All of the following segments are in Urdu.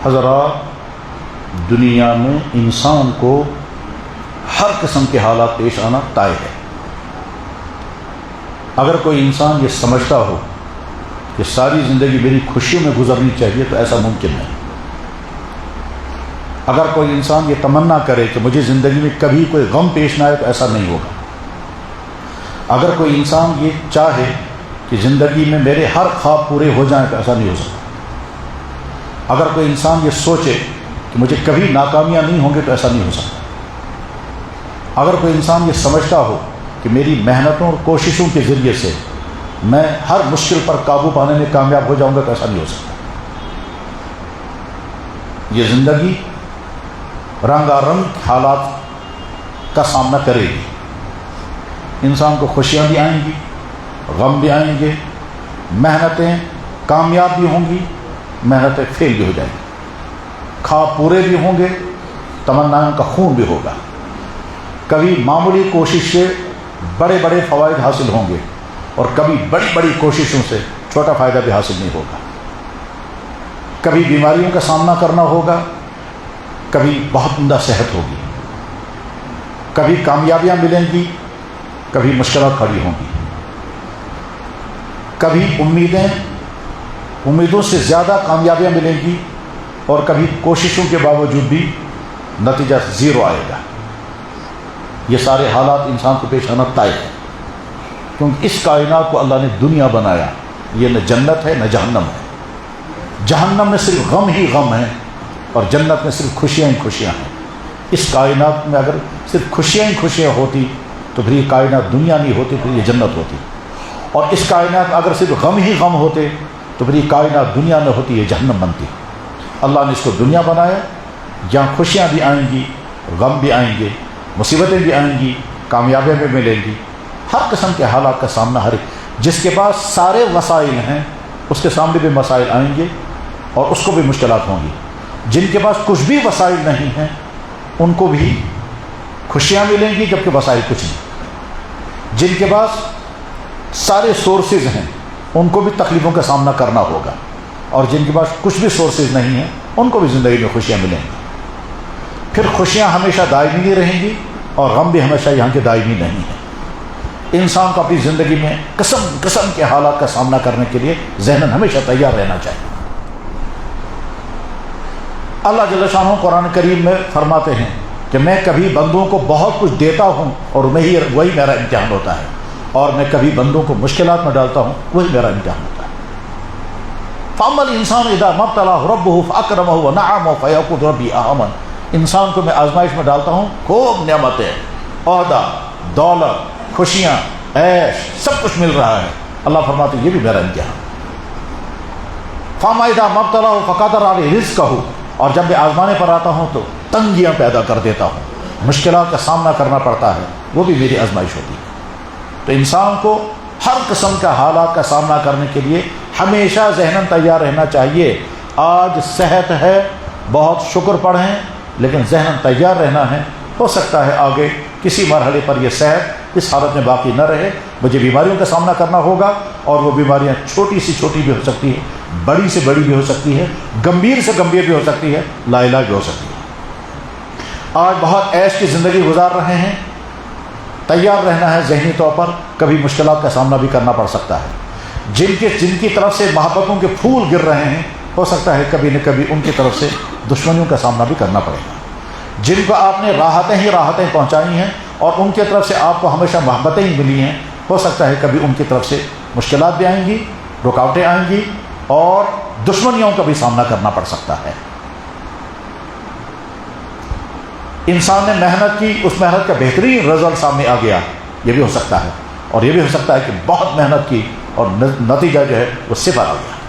حضرات، دنیا میں انسان کو ہر قسم کے حالات پیش آنا طے ہے۔ اگر کوئی انسان یہ سمجھتا ہو کہ ساری زندگی میری خوشیوں میں گزرنی چاہیے تو ایسا ممکن نہیں۔ اگر کوئی انسان یہ تمنا کرے کہ مجھے زندگی میں کبھی کوئی غم پیش نہ آئے تو ایسا نہیں ہوگا۔ اگر کوئی انسان یہ چاہے کہ زندگی میں میرے ہر خواب پورے ہو جائیں تو ایسا نہیں ہو سکتا۔ اگر کوئی انسان یہ سوچے کہ مجھے کبھی ناکامیاں نہیں ہوں گے تو ایسا نہیں ہو سکتا۔ اگر کوئی انسان یہ سمجھتا ہو کہ میری محنتوں اور کوششوں کے ذریعے سے میں ہر مشکل پر قابو پانے میں کامیاب ہو جاؤں گا تو ایسا نہیں ہو سکتا۔ یہ زندگی رنگا رنگ حالات کا سامنا کرے گی۔ انسان کو خوشیاں بھی آئیں گی، غم بھی آئیں گے، محنتیں کامیاب بھی ہوں گی، محنتیں فیل بھی ہو جائیں گی، خواب پورے بھی ہوں گے، تمناؤں کا خون بھی ہوگا۔ کبھی معمولی کوشش سے بڑے بڑے فوائد حاصل ہوں گے اور کبھی بڑی بڑی کوششوں سے چھوٹا فائدہ بھی حاصل نہیں ہوگا۔ کبھی بیماریوں کا سامنا کرنا ہوگا، کبھی بہت عمدہ صحت ہوگی، کبھی کامیابیاں ملیں گی، کبھی مشکلات کھڑی ہوں گی، کبھی امیدوں سے زیادہ کامیابیاں ملیں گی اور کبھی کوششوں کے باوجود بھی نتیجہ زیرو آئے گا۔ یہ سارے حالات انسان کو پیش آنا طے ہے، کیونکہ اس کائنات کو اللہ نے دنیا بنایا، یہ نہ جنت ہے نہ جہنم ہے۔ جہنم میں صرف غم ہی غم ہے اور جنت میں صرف خوشیاں ہی خوشیاں ہیں۔ اس کائنات میں اگر صرف خوشیاں ہی خوشیاں ہوتی تو پھر یہ کائنات دنیا نہیں ہوتی، پھر یہ جنت ہوتی۔ اور اس کائنات میں اگر صرف غم ہی غم ہوتے تو پھر یہ کائنات دنیا میں ہوتی، یہ جہنم بنتی۔ اللہ نے اس کو دنیا بنایا جہاں خوشیاں بھی آئیں گی، غم بھی آئیں گے، مصیبتیں بھی آئیں گی، کامیابیاں بھی ملیں گی، ہر قسم کے حالات کا سامنا ہر جس کے پاس سارے وسائل ہیں اس کے سامنے بھی مسائل آئیں گے اور اس کو بھی مشکلات ہوں گی۔ جن کے پاس کچھ بھی وسائل نہیں ہیں ان کو بھی خوشیاں ملیں گی جبکہ وسائل کچھ نہیں۔ جن کے پاس سارے سورسز ہیں ان کو بھی تکلیفوں کا سامنا کرنا ہوگا، اور جن کے پاس کچھ بھی سورسز نہیں ہیں ان کو بھی زندگی میں خوشیاں ملیں گی۔ پھر خوشیاں ہمیشہ دائمی نہیں رہیں گی اور غم بھی ہمیشہ یہاں کے دائمی نہیں ہیں۔ انسان کو اپنی زندگی میں قسم قسم کے حالات کا سامنا کرنے کے لیے ذہناً ہمیشہ تیار رہنا چاہیے۔ اللہ جل شانہ قرآن کریم میں فرماتے ہیں کہ میں کبھی بندوں کو بہت کچھ دیتا ہوں اور وہی میرا امتحان ہوتا ہے، اور میں کبھی بندوں کو مشکلات میں ڈالتا ہوں، وہی میرا امتحان ہوتا ہے۔ فَأَمَّا الْإِنسَانُ إِذَا مَا ابْتَلَاهُ رَبُّهُ فَأَكْرَمَهُ وَنَعَّمَهُ فَيَقُولُ رَبِّي أَكْرَمَنِ۔ انسان کو میں آزمائش میں ڈالتا ہوں، خوب نعمتیں، عہدہ، دولت، خوشیاں، عیش، سب کچھ مل رہا ہے۔ اللہ فرماتے ہیں یہ بھی میرا امتحان۔ فَأَمَّا إِذَا مَا ابْتَلَاهُ فَقَدَرَ عَلَيْهِ رِزْقَهُ، اور جب میں آزمانے پر آتا ہوں تو تنگیاں پیدا کر دیتا ہوں، مشکلات کا سامنا کرنا پڑتا ہے، وہ بھی میری آزمائش ہوتی ہے۔ تو انسان کو ہر قسم کا حالات کا سامنا کرنے کے لیے ہمیشہ ذہناً تیار رہنا چاہیے۔ آج صحت ہے، بہت شکر پڑھیں، لیکن ذہناً تیار رہنا ہے، ہو سکتا ہے آگے کسی مرحلے پر یہ صحت اس حالت میں باقی نہ رہے، مجھے بیماریوں کا سامنا کرنا ہوگا، اور وہ بیماریاں چھوٹی سے چھوٹی بھی ہو سکتی ہے، بڑی سے بڑی بھی ہو سکتی ہے، گمبھیر سے گمبھیر بھی ہو سکتی ہے، لا علاج بھی ہو سکتی ہے۔ آج بہت عیش کی زندگی گزار رہے ہیں، تیار رہنا ہے ذہنی طور پر، کبھی مشکلات کا سامنا بھی کرنا پڑ سکتا ہے۔ جن کی طرف سے محبتوں کے پھول گر رہے ہیں، ہو سکتا ہے کبھی نہ کبھی ان کی طرف سے دشمنیوں کا سامنا بھی کرنا پڑے گا۔ جن کو آپ نے راحتیں پہنچائی ہیں اور ان کی طرف سے آپ کو ہمیشہ محبتیں ہی ملی ہیں، ہو سکتا ہے کبھی ان کی طرف سے مشکلات بھی آئیں گی، رکاوٹیں آئیں گی اور دشمنیوں کا بھی سامنا کرنا پڑ سکتا ہے۔ انسان نے محنت کی، اس محنت کا بہترین رزلٹ سامنے آ گیا، یہ بھی ہو سکتا ہے، اور یہ بھی ہو سکتا ہے کہ بہت محنت کی اور نتیجہ جو ہے وہ صفر آ گیا۔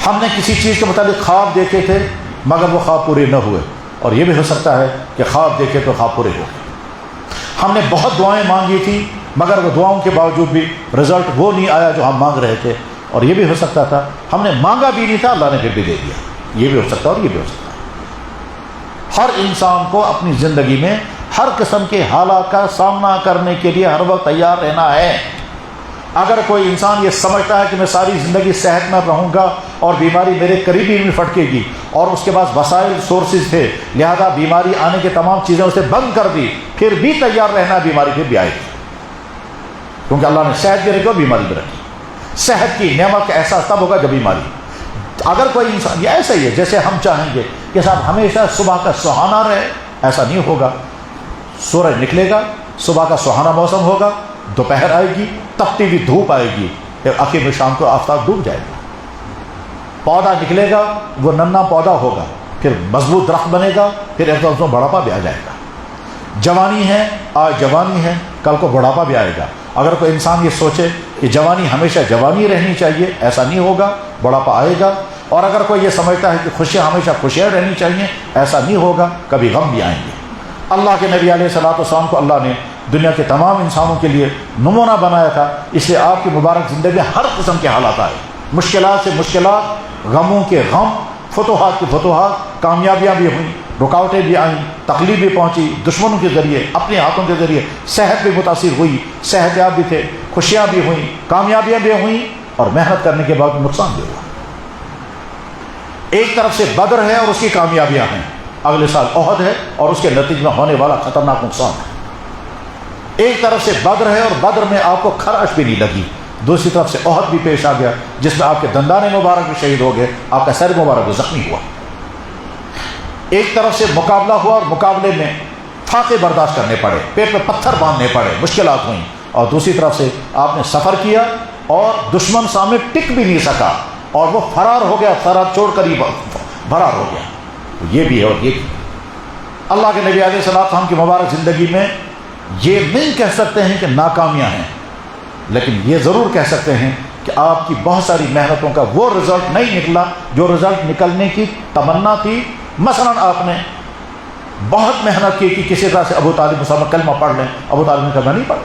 ہم نے کسی چیز کے متعلق خواب دیکھے تھے مگر وہ خواب پورے نہ ہوئے، اور یہ بھی ہو سکتا ہے کہ خواب دیکھے تو خواب پورے ہو گئے۔ ہم نے بہت دعائیں مانگی تھی مگر وہ دعاؤں کے باوجود بھی رزلٹ وہ نہیں آیا جو ہم مانگ رہے تھے، اور یہ بھی ہو سکتا تھا ہم نے مانگا بھی نہیں تھا، اللہ نے پھر بھی دے دیا۔ یہ بھی ہو سکتا ہے اور یہ بھی ہو سکتا ہے۔ ہر انسان کو اپنی زندگی میں ہر قسم کے حالات کا سامنا کرنے کے لیے ہر وقت تیار رہنا ہے۔ اگر کوئی انسان یہ سمجھتا ہے کہ میں ساری زندگی صحت مند رہوں گا اور بیماری میرے قریبی میں پھٹکے گی، اور اس کے پاس وسائل سورسز تھے، لہذا بیماری آنے کے تمام چیزیں اسے بند کر دی، پھر بھی تیار رہنا، بیماری پھر بھی آئے گی، کیونکہ اللہ نے صحت بھی رکھی اور بیماری بھی رکھی۔ صحت کی نعمت کا احساس تب ہوگا جب بیماری، اگر کوئی انسان، یہ ایسا ہی ہے جیسے ہم چاہیں گے کہ صاحب ہمیشہ صبح کا سہانا رہے، ایسا نہیں ہوگا۔ سورج نکلے گا، صبح کا سہانا موسم ہوگا، دوپہر آئے گی، تپتی ہوئی دھوپ آئے گی، پھر آخر میں شام کو آفتاب ڈوب جائے گا۔ پودا نکلے گا، وہ ننا پودا ہوگا، پھر مضبوط درخت بنے گا، پھر ایک دم بڑھاپا بھی آ جائے گا۔ جوانی ہے، آج جوانی ہے، کل کو بڑھاپا بھی آئے گا۔ اگر کوئی انسان یہ سوچے کہ جوانی ہمیشہ جوانی رہنی چاہیے، ایسا نہیں ہوگا، بڑھاپا آئے گا۔ اور اگر کوئی یہ سمجھتا ہے کہ خوشیاں ہمیشہ خوشیاں رہنی چاہیے، ایسا نہیں ہوگا، کبھی غم بھی آئیں گے۔ اللہ کے نبی علیہ الصلوۃ والسلام کو اللہ نے دنیا کے تمام انسانوں کے لیے نمونہ بنایا تھا، اس لیے آپ کی مبارک زندگی میں ہر قسم کے حالات آئے، مشکلات سے مشکلات، غموں کے غم، فتوحات کی فتوحات، کامیابیاں بھی ہوئیں، رکاوٹیں بھی آئیں، تکلیف بھی پہنچی، دشمنوں کے ذریعے، اپنے ہاتھوں کے ذریعے، صحت بھی متاثر ہوئی، صحت یاب بھی تھے، خوشیاں بھی ہوئیں، کامیابیاں بھی ہوئیں، اور محنت کرنے کے بعد نقصان بھی ہوا۔ ایک طرف سے بدر ہے اور اس کی کامیابیاں ہیں، اگلے سال احد ہے اور اس کے نتیجے میں ہونے والا خطرناک نقصان ہے۔ ایک طرف سے بدر ہے اور بدر میں آپ کو خراش بھی نہیں لگی، دوسری طرف سے احد بھی پیش آ گیا جس میں آپ کے دندان مبارک بھی شہید ہو گئے، آپ کا سر مبارک بھی زخمی ہوا۔ ایک طرف سے مقابلہ ہوا اور مقابلے میں فاقے برداشت کرنے پڑے، پیٹ میں پتھر باندھنے پڑے، مشکلات ہوئیں، اور دوسری طرف سے آپ نے سفر کیا اور دشمن سامنے ٹک بھی نہیں سکا اور وہ فرار ہو گیا، فرار چھوڑ کر ہی فرار ہو گیا۔ یہ بھی ہے اور یہ بھی۔ اللہ کے نبی علیہ السلام کی مبارک زندگی میں یہ نہیں کہہ سکتے ہیں کہ ناکامیاں ہیں، لیکن یہ ضرور کہہ سکتے ہیں کہ آپ کی بہت ساری محنتوں کا وہ رزلٹ نہیں نکلا جو رزلٹ نکلنے کی تمنا تھی۔ مثلا آپ نے بہت محنت کی کہ کسی طرح سے ابو طالب مسلمان کلمہ پڑھ لیں، ابو طالب نے کلمہ نہیں پڑھا۔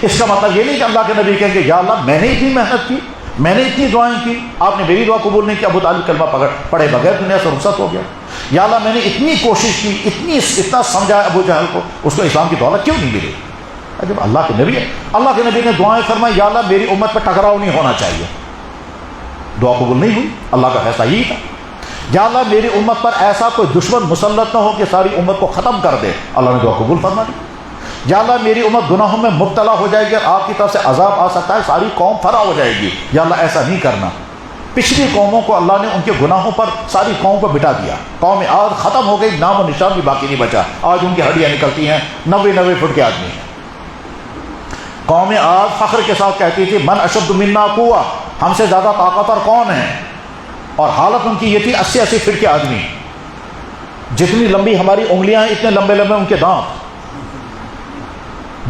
اس کا مطلب یہ نہیں کہ اللہ کے نبی کہیں گے یا اللہ میں نے اتنی محنت کی، میں نے اتنی دعائیں کی، آپ نے میری دعا قبول نہیں کی، ابو طالب کلمہ پڑھے بغیر دنیا سے رخصت ہو گیا۔ یا اللہ میں نے اتنی کوشش کی، اتنا سمجھایا ابو جہل کو، اس کو اسلام کی دولت کیوں نہیں ملی؟ جب اللہ کے نبی ہے، اللہ کے نبی نے دعائیں فرمائی یا اللہ میری امت پہ ٹکراؤ نہیں ہونا چاہیے، دعا قبول نہیں ہوئی، اللہ کا فیصلہ یہی تھا۔ یا اللہ میری امت پر ایسا کوئی دشمن مسلط نہ ہو کہ ساری امت کو ختم کر دے، اللہ نے دعا قبول فرما دی۔ یا اللہ میری امت گناہوں میں مبتلا ہو جائے گی اور آپ کی طرف سے عذاب آ سکتا ہے، ساری قوم فرا ہو جائے گی، یا اللہ ایسا نہیں کرنا۔ پچھلی قوموں کو اللہ نے ان کے گناہوں پر ساری قوم کو بٹا دیا، قوم عاد ختم ہو گئی، نام و نشان بھی باقی نہیں بچا، آج ان کی ہڈیاں نکلتی ہیں، 90 فٹ کے آدمی ہیں۔ قوم عاد فخر کے ساتھ کہتی تھی من اشد منا قوہ، ہم سے زیادہ طاقتور کون ہے، اور حالت ان کی یہ تھی 80 فٹ کے آدمی، جتنی لمبی ہماری انگلیاں ہیں اتنے لمبے لمبے ان کے دانت،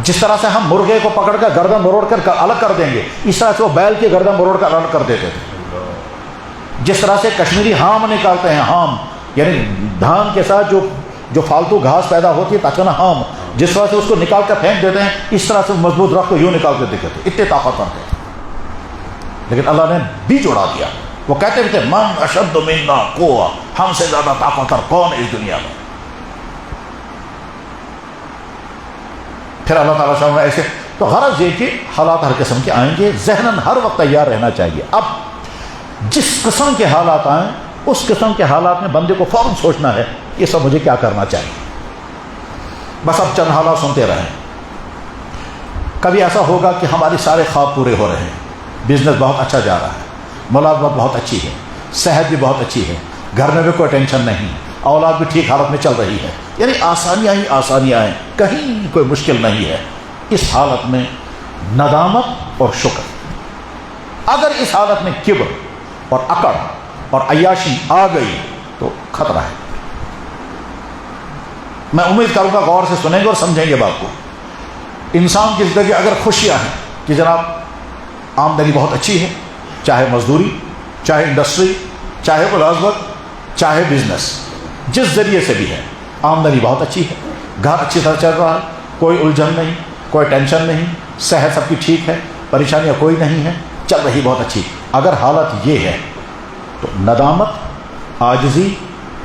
جس طرح سے ہم مرغے کو پکڑ کر گردن مروڑ کر الگ کر دیں گے، اس طرح سے وہ بیل کی گردن مروڑ کر الگ کر دیتے تھے۔ جس طرح سے کشمیری ہام نکالتے ہیں، ہام یعنی دھان کے ساتھ جو فالتو گھاس پیدا ہوتی ہے تاکہ نا ہام، جس طرح سے اس کو نکال کر پھینک دیتے ہیں، اس طرح سے مضبوط رخ کو یوں نکال کے دیکھتے تھے، اتنے طاقتور تھے۔ لیکن اللہ نے بیچ اڑا دیا، وہ کہتے تھے من اشد منا قوہ، ہم سے زیادہ طاقتور کون ہے اس دنیا میں۔ پھر اللہ تعالیٰ صاحب ایسے، تو غرض یہ کہ حالات ہر قسم کے آئیں گے، ذہناً ہر وقت تیار رہنا چاہیے۔ اب جس قسم کے حالات آئیں اس قسم کے حالات میں بندے کو فوراً سوچنا ہے یہ سب مجھے کیا کرنا چاہیے۔ بس اب چند حالات سنتے رہیں۔ کبھی ایسا ہوگا کہ ہمارے سارے خواب پورے ہو رہے ہیں، بزنس بہت اچھا جا رہا ہے، ملازمت بہت اچھی ہے، صحت بھی بہت اچھی ہے، گھر میں بھی کوئی ٹینشن نہیں، اولاد بھی ٹھیک حالت میں چل رہی ہے، یعنی آسانیاں ہی آسانیاں ہیں، کہیں کوئی مشکل نہیں ہے۔ اس حالت میں ندامت اور شکر، اگر اس حالت میں کبر اور اکڑ اور عیاشی آ گئی تو خطرہ ہے۔ میں امید کروں گا غور سے سنیں گے اور سمجھیں گے بات کو۔ انسان کی زندگی اگر خوشیاں ہیں کہ جناب آمدنی بہت اچھی ہے، چاہے مزدوری، چاہے انڈسٹری، چاہے ملازمت، چاہے بزنس، جس ذریعے سے بھی ہے آمدنی بہت اچھی ہے، گھر اچھی طرح چل رہا ہے، کوئی الجھن نہیں، کوئی ٹینشن نہیں، صحت سب کی ٹھیک ہے، پریشانیاں کوئی نہیں ہے، چل رہی بہت اچھی، اگر حالت یہ ہے تو ندامت، عاجزی،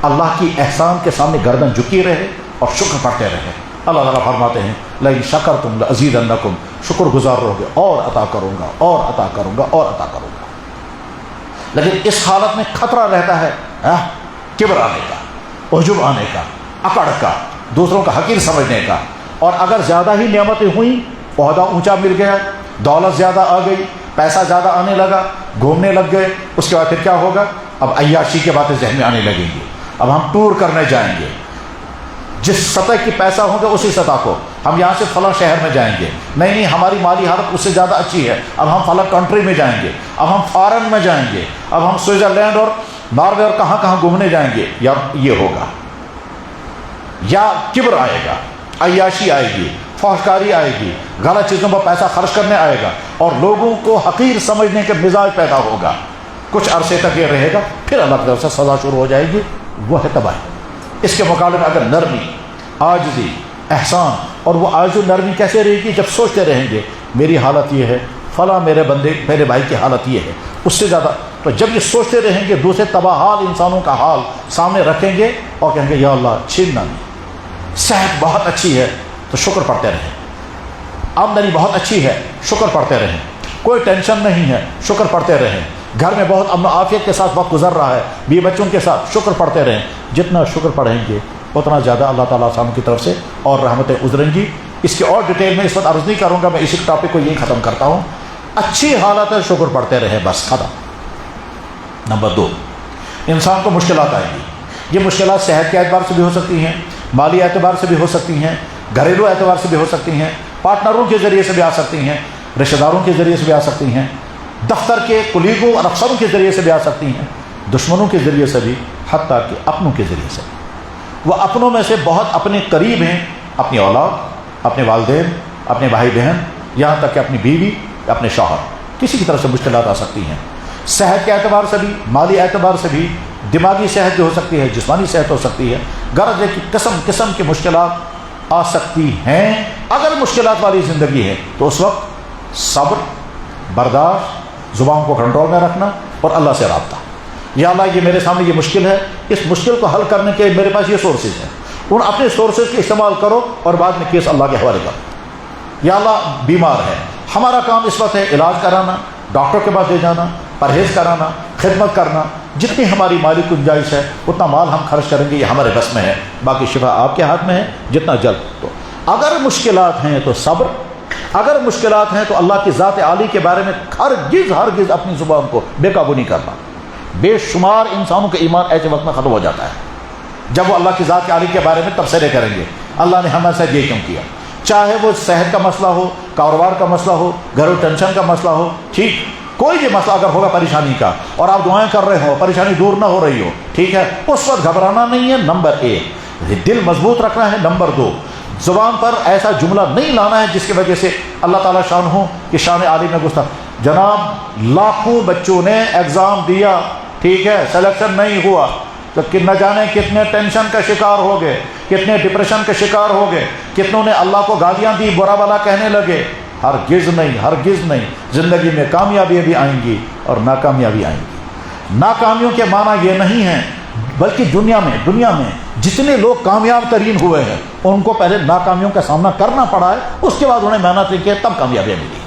اللہ کی احسان کے سامنے گردن جھکی رہے اور شکر پڑھتے رہے۔ اللہ تعالیٰ فرماتے ہیں لئن شکرتم لأزیدنکم، شکر گزار رہو گے اور عطا کروں گا اور عطا کروں گا اور عطا کروں گا۔ لیکن اس حالت میں خطرہ رہتا ہے کبر آنے کا، عجب آنے کا، اکڑ کا، دوسروں کا حقیر سمجھنے کا. اور اگر زیادہ ہی نعمتیں ہوئیں، عہدہ اونچا مل گیا، دولت زیادہ آ گئی، پیسہ زیادہ آنے لگا، گھومنے لگ گئے، اس کے بعد پھر کیا ہوگا؟ اب عیاشی کی باتیں ذہن میں آنے لگیں گی. اب ہم ٹور کرنے جائیں گے، جس سطح کی پیسہ ہوگا اسی سطح کو، ہم یہاں سے فلاں شہر میں جائیں گے، نہیں ہماری مالی حالت اس سے زیادہ اچھی ہے، اب ہم فلاں کنٹری میں جائیں گے، اب ہم فارن میں جائیں گے، اب ہم سوئٹزرلینڈ اور ناروے اور کہاں کہاں گھومنے جائیں گے. یا یہ ہوگا، یا کبر آئے گا، عیاشی آئے گی، فحشکاری آئے گی، غلط چیزوں پر پیسہ خرچ کرنے آئے گا، اور لوگوں کو حقیر سمجھنے کے مزاج پیدا ہوگا. کچھ عرصے تک یہ رہے گا، پھر اللہ کی طرف سے سزا شروع ہو جائے گی، وہ ہے تباہی. اس کے مقابلے میں اگر نرمی، عاجزی، احسان، اور وہ عاجز و نرمی کیسے رہے گی؟ جب سوچتے رہیں گے میری حالت یہ ہے، فلاں میرے بندے میرے بھائی کی حالت یہ ہے، اس سے زیادہ. تو جب یہ سوچتے رہیں گے، دوسرے تباہ حال انسانوں کا حال سامنے رکھیں گے اور کہیں گے یا اللہ چھیننا نہیں، صحت بہت اچھی ہے تو شکر پڑھتے رہیں، آمدنی بہت اچھی ہے شکر پڑھتے رہیں، کوئی ٹینشن نہیں ہے شکر پڑھتے رہیں، گھر میں بہت امن و عافیت کے ساتھ وقت گزر رہا ہے، بیوی بچوں کے ساتھ شکر پڑھتے رہیں. جتنا شکر پڑھیں گے اتنا زیادہ اللہ تعالیٰ سامنے کی طرف سے اور رحمتیں گزریں گی. اس کی اور ڈیٹیل میں اس وقت عرض نہیں کروں گا، میں اسی ٹاپک کو یہی ختم کرتا ہوں. اچھی حالت ہے شکر پڑھتے رہیں، بس ختم. نمبر 2، انسان کو مشکلات آئیں گی. یہ مشکلات صحت کے اعتبار سے بھی ہو سکتی ہیں، مالی اعتبار سے بھی ہو سکتی ہیں، گھریلو اعتبار سے بھی ہو سکتی ہیں، پارٹنروں کے ذریعے سے بھی آ سکتی ہیں، رشتہ داروں کے ذریعے سے بھی آ سکتی ہیں، دفتر کے کلیگوں اور افسروں کے ذریعے سے بھی آ سکتی ہیں، دشمنوں کے ذریعے سے بھی، حتیٰ کہ اپنوں کے ذریعے سے. وہ اپنوں میں سے بہت اپنے قریب ہیں، اپنی اولاد، اپنے والدین، اپنے بھائی بہن، یہاں تک کہ اپنی بیوی، اپنے شوہر، کسی کی طرف سے مشکلات آ سکتی ہیں. صحت کے اعتبار سے بھی، مالی اعتبار سے بھی، دماغی صحت بھی ہو سکتی ہے، جسمانی صحت ہو سکتی ہے. غرض ہے کہ قسم قسم کی مشکلات آ سکتی ہیں. اگر مشکلات والی زندگی ہے تو اس وقت صبر، برداشت، زبان کو کنٹرول میں رکھنا اور اللہ سے رابطہ. یا اللہ یہ میرے سامنے یہ مشکل ہے، اس مشکل کو حل کرنے کے میرے پاس یہ سورسز ہیں، ان اپنے سورسز کے استعمال کرو اور بعد میں کیس اللہ کے حوالے کرو. یا اللہ بیمار ہے، ہمارا کام اس وقت ہے علاج کرانا، ڈاکٹر کے پاس لے جانا، پرہیز کرانا، خدمت کرنا. جتنی ہماری مالی گنجائش ہے اتنا مال ہم خرچ کریں گے، یہ ہمارے بس میں ہے، باقی شفا آپ کے ہاتھ میں ہے جتنا جلد. تو اگر مشکلات ہیں تو صبر، اگر مشکلات ہیں تو اللہ کی ذات عالی کے بارے میں ہرگز اپنی زبان کو بے قابو نہیں کرنا. بے شمار انسانوں کا ایمان ایسے وقت میں ختم ہو جاتا ہے جب وہ اللہ کی ذات عالی کے بارے میں تبصرے کریں گے، اللہ نے ہمارے ساتھ یہ کیوں کیا. چاہے وہ صحت کا مسئلہ ہو، کاروبار کا مسئلہ ہو، گھریلو ٹینشن کا مسئلہ ہو، ٹھیک، کوئی بھی مسئلہ اگر ہوگا پریشانی کا اور آپ دعائیں کر رہے ہو، پریشانی دور نہ ہو رہی ہو، ٹھیک ہے، اس وقت گھبرانا نہیں ہے. نمبر 1 دل مضبوط رکھنا ہے. نمبر 2 زبان پر ایسا جملہ نہیں لانا ہے جس کی وجہ سے اللہ تعالیٰ شان ہو کہ شان عالی میں گستاخ. جناب لاکھوں بچوں نے ایگزام دیا، ٹھیک ہے، سلیکشن نہیں ہوا تو نہ جانے کتنے ٹینشن کا شکار ہو گئے، کتنے ڈپریشن کا شکار ہو گئے، کتنوں نے اللہ کو گالیاں دی، برا بلا کہنے لگے. ہرگز نہیں، ہرگز نہیں. زندگی میں کامیابی بھی آئیں گی اور ناکامیابی آئیں گی. ناکامیوں کے معنی یہ نہیں ہیں، بلکہ دنیا میں جتنے لوگ کامیاب ترین ہوئے ہیں ان کو پہلے ناکامیوں کا سامنا کرنا پڑا ہے، اس کے بعد انہیں محنت کی ہے، تب کامیابیاں ملی.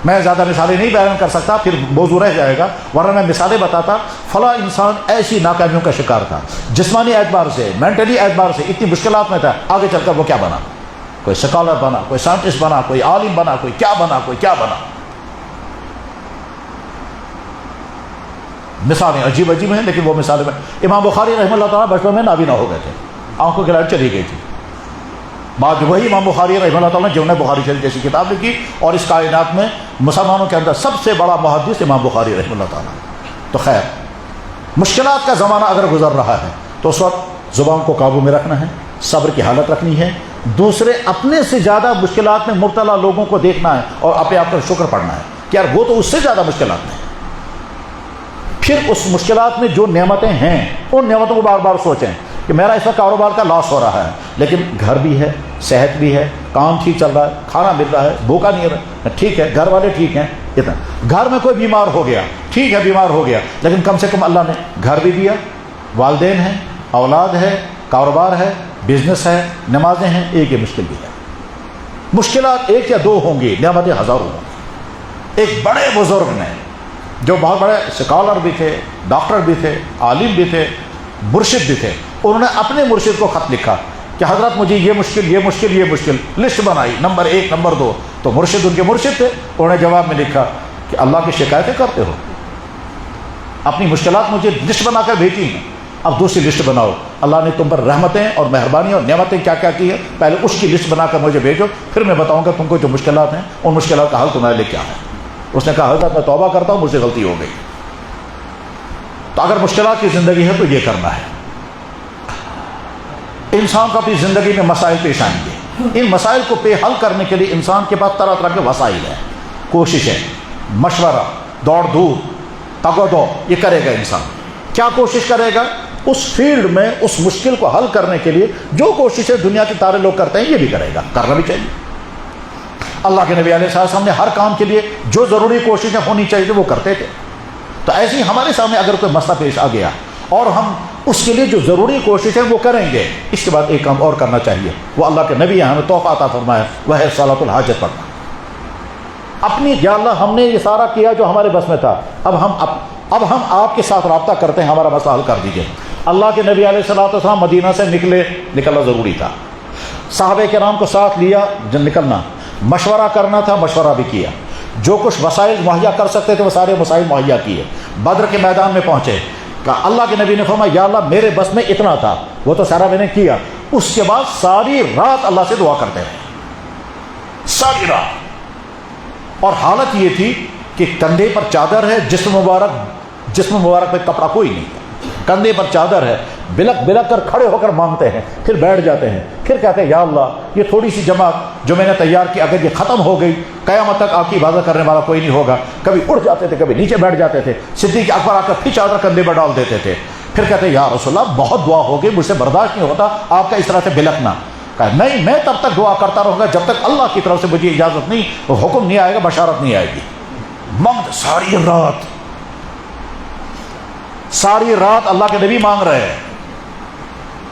میں زیادہ مثالیں نہیں بیان کر سکتا، پھر موضوع رہ جائے گا، ورنہ میں مثالیں بتاتا. فلاں انسان ایسی ناکامیوں کا شکار تھا، جسمانی اعتبار سے، مینٹلی اعتبار سے اتنی مشکلات میں تھا، آگے چل کر وہ کیا بنا؟ کوئی سکالر بنا، کوئی سائنٹسٹ بنا، کوئی عالم بنا، کوئی کیا بنا. مثالیں عجیب ہیں، لیکن وہ مثالیں میں امام بخاری رحمہ اللہ تعالیٰ بچپن میں نابینا ہو گئے تھے، آنکھوں کی لائٹ چلی گئی تھی. بعد وہی امام بخاری رحمہ اللہ تعالیٰ نے جنہیں بخاری شریف جیسی کتاب لکھی، اور اس کائنات میں مسلمانوں کے اندر سب سے بڑا محدث امام بخاری رحمہ اللہ تعالیٰ. تو خیر، مشکلات کا زمانہ اگر گزر رہا ہے تو اس وقت زبان کو قابو میں رکھنا ہے، صبر کی حالت رکھنی ہے. دوسرے اپنے سے زیادہ مشکلات میں مبتلا لوگوں کو دیکھنا ہے اور اپنے آپ پر شکر پڑھنا ہے کہ یار وہ تو اس سے زیادہ مشکلات میں. پھر اس مشکلات میں جو نعمتیں ہیں ان نعمتوں کو بار بار سوچیں کہ میرا اس وقت کاروبار کا لاس ہو رہا ہے، لیکن گھر بھی ہے، صحت بھی ہے، کام ٹھیک چل رہا ہے، کھانا مل رہا ہے، بھوکا نہیں رہا، ٹھیک ہے، گھر والے ٹھیک ہیں. اتنا گھر میں کوئی بیمار ہو گیا، ٹھیک ہے بیمار ہو گیا، لیکن کم سے کم اللہ نے گھر بھی دیا، والدین ہیں، اولاد ہے، کاروبار ہے، بزنس ہے، نمازیں ہیں. ایک یہ مشکل بھی ہے. مشکلات 1 یا 2 ہوں گی، نعمتیں ہزاروں ہوں گی. ایک بڑے بزرگ نے جو بہت بڑے اسکالر بھی تھے، ڈاکٹر بھی تھے، عالم بھی تھے، مرشد بھی تھے، انہوں نے اپنے مرشد کو خط لکھا کہ حضرت مجھے یہ مشکل یہ مشکل یہ مشکل، لسٹ بنائی نمبر 1 نمبر 2، تو مرشد ان کے مرشد تھے، انہوں نے جواب میں لکھا کہ اللہ کی شکایتیں کرتے ہو، اپنی مشکلات مجھے لسٹ بنا کر بھیجی ہیں، اب دوسری لسٹ بناؤ، اللہ نے تم پر رحمتیں اور مہربانی اور نعمتیں کیا کیا کی ہیں، پہلے اس کی لسٹ بنا کر مجھے بھیجو، پھر میں بتاؤں گا تم کو جو مشکلات ہیں ان مشکلات کا حل تمہارے لیے کیا ہے۔ اس نے کہا حضرت میں توبہ کرتا ہوں، مجھ سے غلطی ہو گئی۔ تو اگر مشکلات کی زندگی ہے تو یہ کرنا ہے۔ انسان کو اپنی زندگی میں مسائل پیش آئیں گے، ان مسائل کو حل کرنے کے لیے انسان کے پاس طرح طرح کے وسائل ہیں، کوششیں، مشورہ، دوڑ دھوپ، تگ و دو، یہ کرے گا انسان۔ کیا کوشش کرے گا؟ اس فیلڈ میں اس مشکل کو حل کرنے کے لیے جو کوششیں دنیا کے سارے لوگ کرتے ہیں یہ بھی کرے گا، کرنا بھی چاہیے۔ اللہ کے نبی علیہ السلام نے ہر کام کے لیے جو ضروری کوششیں ہونی چاہیے وہ کرتے تھے۔ تو ایسے ہی ہمارے سامنے اگر کوئی مسئلہ پیش آ گیا اور ہم اس کے لیے جو ضروری کوششیں وہ کریں گے، اس کے بعد ایک کام اور کرنا چاہیے، وہ اللہ کے نبی ہمیں تحفہ عطا فرمایا، وہ ہے صلاۃ الحاجت پڑھنا۔ اپنی یا اللہ ہم نے یہ سارا کیا جو ہمارے بس میں تھا، اب ہم آپ کے ساتھ رابطہ کرتے ہیں، ہمارا مسئلہ حل کر دیجیے۔ اللہ کے نبی علیہ السلام مدینہ سے نکلنا ضروری تھا، صحابہ کرام کو ساتھ لیا، جب نکلنا، مشورہ کرنا تھا، مشورہ بھی کیا، جو کچھ وسائل مہیا کر سکتے تھے وہ سارے وسائل مہیا کیے۔ بدر کے میدان میں پہنچے، کہا اللہ کے نبی نے فرمایا یا اللہ میرے بس میں اتنا تھا، وہ تو سارا میں نے کیا۔ اس کے بعد ساری رات اللہ سے دعا کرتے رہے، ساری رات، اور حالت یہ تھی کہ کندھے پر چادر ہے، جسم مبارک پہ کپڑا کوئی نہیں، کندھے پر چادر ہے، بلک بلک کر کھڑے ہو کر مانگتے ہیں، پھر بیٹھ جاتے ہیں، پھر کہتے ہیں یا اللہ یہ تھوڑی سی جماعت جو میں نے تیار کی اگر یہ ختم ہو گئی، قیامت تک آپ کی عبادت کرنے والا کوئی نہیں ہوگا۔ کبھی اٹھ جاتے تھے، کبھی نیچے بیٹھ جاتے تھے، صدیق اکبر آ کر پھر چادر کندھے پر ڈال دیتے تھے، پھر کہتے ہیں یا رسول اللہ بہت دعا ہو گئی، مجھ سے برداشت نہیں ہوتا آپ کا اس طرح سے بلکنا۔ کہا نہیں، میں تب تک دعا کرتا رہوں گا جب تک اللہ کی طرف سے مجھے اجازت نہیں، حکم نہیں آئے گا، بشارت نہیں آئے گی۔ مانگ ساری رات اللہ کے نبی مانگ رہے ہیں۔